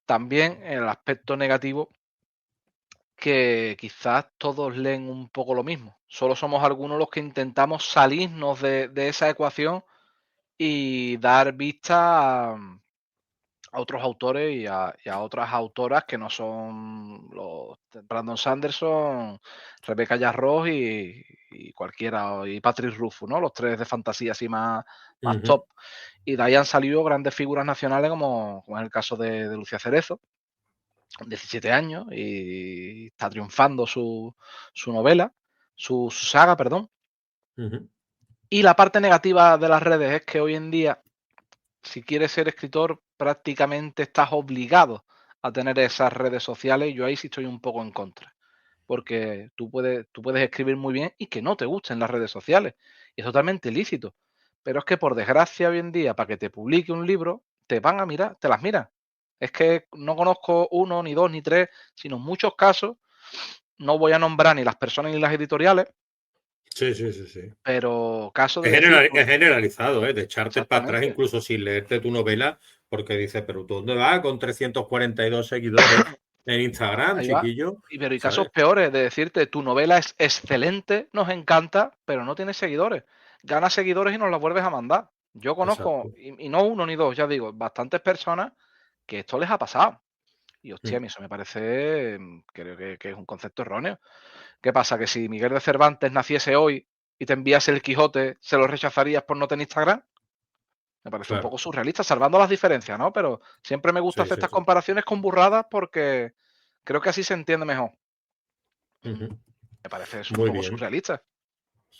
Speaker 2: También el aspecto negativo que quizás todos leen un poco lo mismo. Solo somos algunos los que intentamos salirnos de esa ecuación y dar vista a otros autores y a otras autoras que no son los Brandon Sanderson, Rebecca Yarros y cualquiera, y Patrick Rufo, ¿no? Los tres de fantasía así más
Speaker 1: ujú,
Speaker 2: top. Y de ahí han salido grandes figuras nacionales como es el caso de Lucía Cerezo, 17 años, y está triunfando su novela, su saga, perdón.
Speaker 1: ujú.
Speaker 2: Y la parte negativa de las redes es que hoy en día si quieres ser escritor, prácticamente estás obligado a tener esas redes sociales. Y yo ahí sí estoy un poco en contra. Porque tú puedes escribir muy bien y que no te gusten las redes sociales. Y es totalmente lícito. Pero es que por desgracia hoy en día, para que te publique un libro, te van a mirar, te las miran. Es que no conozco uno, ni dos, ni tres, sino en muchos casos, no voy a nombrar ni las personas ni las editoriales,
Speaker 1: Sí, sí, sí, sí.
Speaker 2: pero caso de decir,
Speaker 1: Es generalizado, ¿eh? De echarte para atrás
Speaker 2: exactamente,
Speaker 1: incluso sin leerte tu novela porque dices, pero ¿tú dónde vas con 342 seguidores en Instagram,
Speaker 2: ahí va.
Speaker 1: chiquillo?
Speaker 2: Pero hay casos
Speaker 1: ¿Sabes?
Speaker 2: peores de decirte, tu novela es excelente, nos encanta, pero no tiene seguidores. Gana seguidores y nos la vuelves a mandar. Yo conozco,
Speaker 1: Exacto.
Speaker 2: y no uno ni dos, ya digo, bastantes personas que esto les ha pasado. Y hostia, a
Speaker 1: Mm.
Speaker 2: mí eso me parece, creo que es un concepto erróneo. ¿Qué pasa? Que si Miguel de Cervantes naciese hoy y te enviase el Quijote, ¿se lo rechazarías por no tener Instagram? Me parece un
Speaker 1: Claro.
Speaker 2: poco surrealista, salvando las diferencias, ¿no? Pero siempre me gusta
Speaker 1: Sí,
Speaker 2: hacer
Speaker 1: sí,
Speaker 2: estas
Speaker 1: sí.
Speaker 2: comparaciones con burradas porque creo que así se entiende mejor.
Speaker 1: Ujú.
Speaker 2: Me parece eso un
Speaker 1: Muy
Speaker 2: poco
Speaker 1: bien.
Speaker 2: surrealista.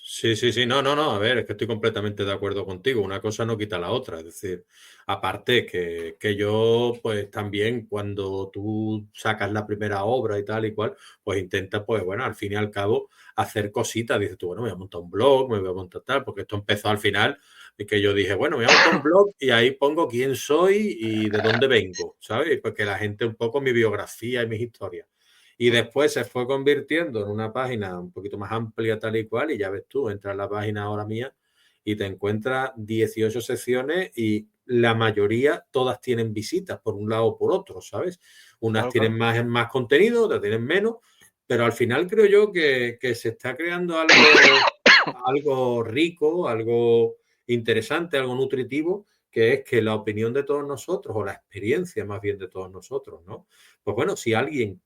Speaker 1: Sí, sí, sí. No, no, no. A ver, es que estoy completamente de acuerdo contigo. Una cosa no quita la otra. Es decir, aparte que yo, pues también cuando tú sacas la primera obra y tal y cual, pues intentas, pues bueno, al fin y al cabo, hacer cositas. Dices tú, bueno, me voy a montar un blog, me voy a montar tal, porque esto empezó al final y que yo dije, bueno, me voy a montar un blog y ahí pongo quién soy y de dónde vengo, ¿sabes? Porque la gente un poco mi biografía y mis historias. Y
Speaker 2: Mm,
Speaker 1: después se fue convirtiendo en una página un poquito más amplia, tal y cual, y ya ves tú, entras a la página ahora mía y te encuentras 18 secciones y la mayoría todas tienen visitas por un lado o por otro, ¿sabes? Unas
Speaker 2: claro,
Speaker 1: tienen
Speaker 2: claro.
Speaker 1: más contenido, otras tienen menos, pero al final creo yo que se está creando algo rico, algo interesante, algo nutritivo, que es que la opinión de todos nosotros, o la experiencia más bien de todos nosotros, ¿no? Pues bueno, si alguien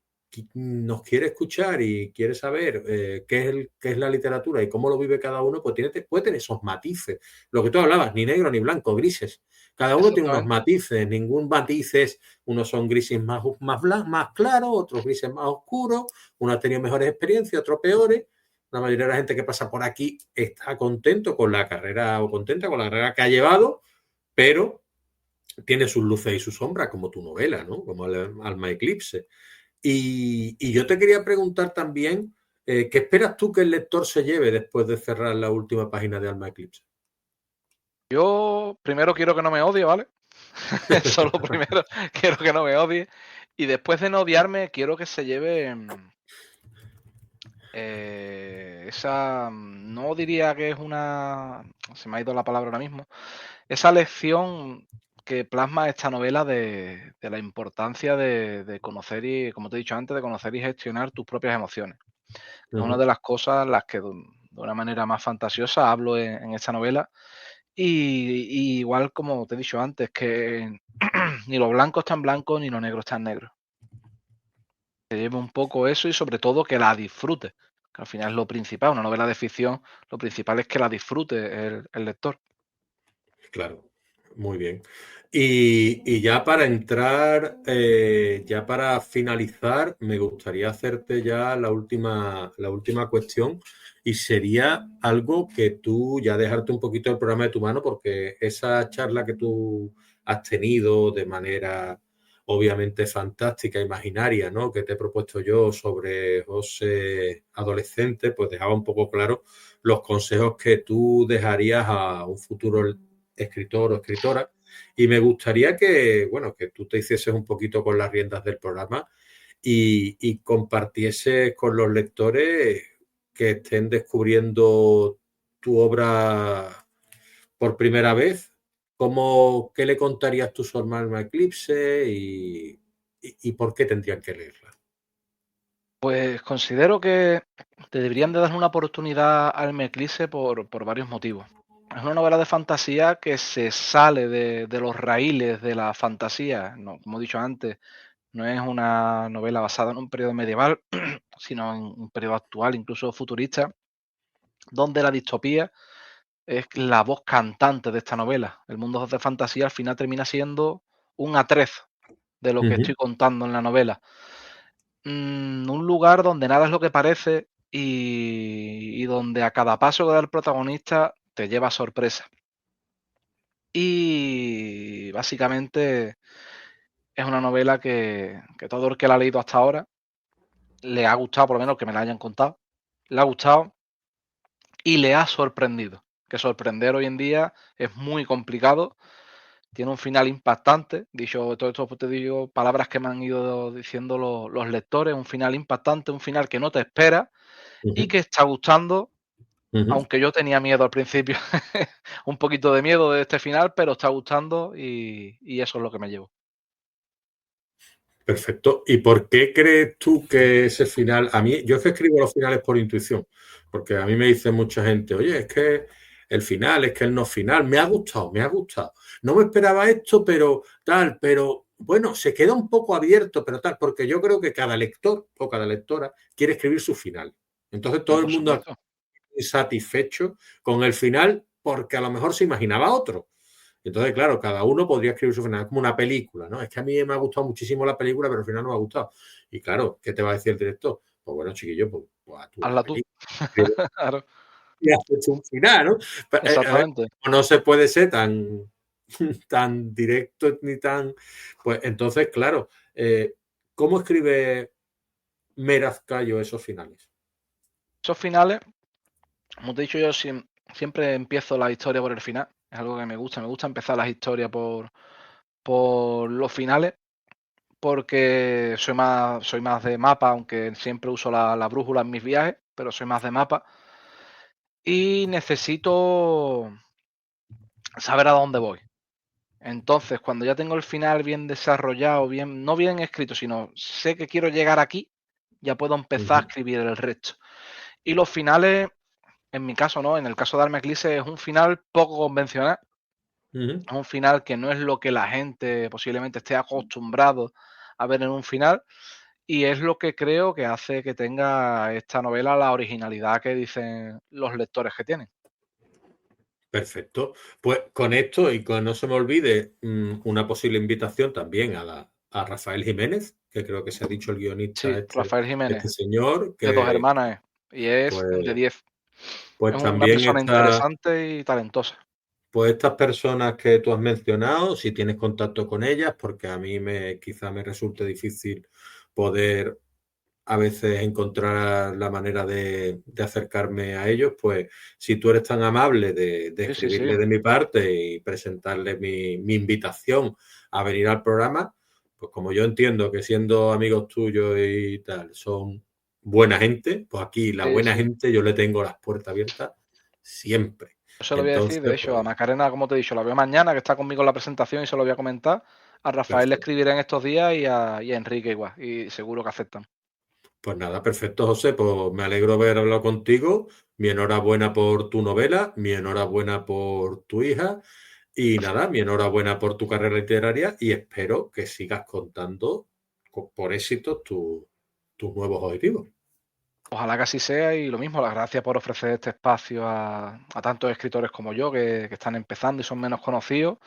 Speaker 1: nos quiere escuchar y quiere saber qué es la literatura y cómo lo vive cada uno, pues puede tener esos matices. Lo que tú hablabas, ni negro ni blanco, grises. Cada uno tiene unos
Speaker 2: Exactamente.
Speaker 1: matices, ningún matiz es, unos son grises más claros, otros grises más oscuros, unos han tenido mejores experiencias, otros peores. la mayoría de la gente que pasa por aquí está contento con la carrera o contenta con la carrera que ha llevado, pero tiene sus luces y sus sombras, como tu novela, ¿no? Como Alma Eclipse. Y yo te quería preguntar también, ¿qué esperas tú que el lector se lleve después de cerrar la última página de Alma Eclipse?
Speaker 2: Yo primero quiero que no me odie, ¿vale? Eso es lo primero, quiero que no me odie. Y después de no odiarme, quiero que se lleve esa, no diría que es una, se me ha ido la palabra ahora mismo, esa lección que plasma esta novela de la importancia de conocer y, como te he dicho antes, de conocer y gestionar tus propias emociones. Es una de las cosas las que de una manera más fantasiosa hablo en esta novela. Y igual como te he dicho antes, que ni lo blanco es tan blanco ni lo negro es tan negro. Que lleve un poco eso y sobre todo que la disfrute, que al final es lo principal. Una novela de ficción, lo principal es que la disfrute el lector.
Speaker 1: Claro, muy bien. Y ya para entrar, ya para finalizar, me gustaría hacerte ya la última cuestión y sería algo que tú ya dejarte un poquito el programa de tu mano porque esa charla que tú has tenido de manera obviamente fantástica, imaginaria, ¿no? Que te he propuesto yo sobre José adolescente, pues dejaba un poco claro los consejos que tú dejarías a un futuro escritor o escritora. Y me gustaría que, bueno, que tú te hicieses un poquito con las riendas del programa y compartieses con los lectores que estén descubriendo tu obra por primera vez. ¿Cómo, qué le contarías tú sobre Alma Eclipse y por qué tendrían que leerla?
Speaker 2: Pues considero que te deberían de dar una oportunidad al Eclipse por varios motivos. Es una novela de fantasía que se sale de los raíles de la fantasía. No, como he dicho antes, no es una novela basada en un periodo medieval, sino en un periodo actual, incluso futurista, donde la distopía es la voz cantante de esta novela. El mundo de fantasía al final termina siendo un atrezo de lo que estoy contando en la novela. Un lugar donde nada es lo que parece y donde a cada paso que da el protagonista te lleva sorpresa. Y básicamente es una novela que todo el que la ha leído hasta ahora le ha gustado, por lo menos que me la hayan contado, le ha gustado y le ha sorprendido. Que sorprender hoy en día es muy complicado. Tiene un final impactante. Dicho todo esto, pues te digo palabras que me han ido diciendo los lectores. Un final impactante, un final que no te espera y que está gustando, aunque yo tenía miedo al principio, un poquito de miedo de este final, pero está gustando y eso es lo que me llevo.
Speaker 1: Perfecto. ¿Y por qué crees tú que ese final, a mí, yo es que escribo los finales por intuición, porque a mí me dice mucha gente, oye, es que el final, es que el no final, me ha gustado, me ha gustado. No me esperaba esto, pero tal, pero bueno, se queda un poco abierto, pero tal, porque yo creo que cada lector o cada lectora quiere escribir su final. Entonces todo el
Speaker 2: Por
Speaker 1: mundo
Speaker 2: supuesto.
Speaker 1: está satisfecho con el final porque a lo mejor se imaginaba otro. Entonces, claro, cada uno podría escribir su final, es como una película, ¿no? Es que a mí me ha gustado muchísimo la película, pero al final no me ha gustado. Y claro, ¿qué te va a decir el director? Pues bueno, chiquillo, pues a tú la
Speaker 2: Hazla tú.
Speaker 1: película
Speaker 2: Claro,
Speaker 1: y has hecho un final, ¿no? A ver,
Speaker 2: exactamente.
Speaker 1: no se puede ser tan, tan directo ni tan... Pues entonces, claro, ¿cómo escribe Merazcayo esos finales?
Speaker 2: Esos finales, como te he dicho yo, siempre empiezo la historia por el final. Es algo que me gusta empezar las historias por los finales, porque soy más de mapa, aunque siempre uso la brújula en mis viajes, pero soy más de mapa. Y necesito saber a dónde voy. Entonces, cuando ya tengo el final bien desarrollado, bien, no bien escrito, sino sé que quiero llegar aquí, ya puedo
Speaker 1: Uh
Speaker 2: empezar a
Speaker 1: -huh,
Speaker 2: escribir el resto. Y los finales, en mi caso, no, en el caso de Arma Eclipse, es un final poco convencional.
Speaker 1: uh -huh.
Speaker 2: Es un final que no es lo que la gente posiblemente esté acostumbrado a ver en un final. Y es lo que creo que hace que tenga esta novela la originalidad que dicen los lectores que tienen.
Speaker 1: Perfecto. Pues con esto y con no se me olvide una posible invitación también a Rafael Jiménez, que creo que se ha dicho el guionista
Speaker 2: Sí, Rafael
Speaker 1: este
Speaker 2: Jiménez,
Speaker 1: señor,
Speaker 2: de Dos
Speaker 1: que
Speaker 2: Hermanas. Y es de
Speaker 1: Pues,
Speaker 2: 10.
Speaker 1: pues
Speaker 2: Es una
Speaker 1: también
Speaker 2: persona
Speaker 1: está.
Speaker 2: interesante y talentosa.
Speaker 1: Pues estas personas que tú has mencionado, si tienes contacto con ellas, porque a mí quizá me resulte difícil poder a veces encontrar la manera de acercarme a ellos, pues si tú eres tan amable de
Speaker 2: Sí, sí, sí.
Speaker 1: escribirle de mi parte y presentarle mi invitación a venir al programa, pues como yo entiendo que siendo amigos tuyos y tal, son buena gente, pues aquí la
Speaker 2: Sí,
Speaker 1: buena
Speaker 2: sí.
Speaker 1: gente yo le tengo las puertas abiertas siempre.
Speaker 2: Yo se lo voy a decir, de
Speaker 1: Entonces,
Speaker 2: hecho, a
Speaker 1: pues
Speaker 2: Macarena, como te he dicho, la veo mañana, que está conmigo en la presentación y se lo voy a comentar. A Rafael le
Speaker 1: perfecto.
Speaker 2: escribiré en estos días y a Enrique igual, y seguro que aceptan.
Speaker 1: Pues nada, perfecto, José. Pues me alegro de haber hablado contigo. Mi enhorabuena por tu novela, mi enhorabuena por tu hija y nada, mi enhorabuena por tu carrera literaria y espero que sigas contando por éxito tus nuevos objetivos.
Speaker 2: Ojalá que así sea y lo mismo, las gracias por ofrecer este espacio a tantos escritores como yo que están empezando y son menos conocidos,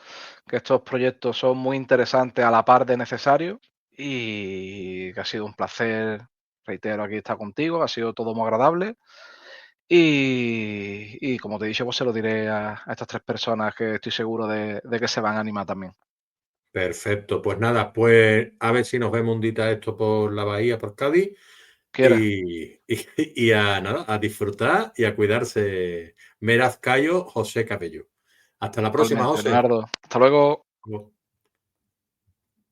Speaker 2: que estos proyectos son muy interesantes a la par de necesarios y que ha sido un placer, reitero, aquí estar contigo, ha sido todo muy agradable y como te he dicho, pues se lo diré a estas tres personas que estoy seguro de que se van a animar también.
Speaker 1: Perfecto, pues nada, pues a ver si nos vemos un día esto por la bahía, por Cádiz
Speaker 2: ¿Quieres?
Speaker 1: y a nada, a disfrutar y a cuidarse. Meraz Cayo, José Cabello. Hasta la próxima,
Speaker 2: Igualmente,
Speaker 1: José.
Speaker 2: Leonardo. Hasta luego.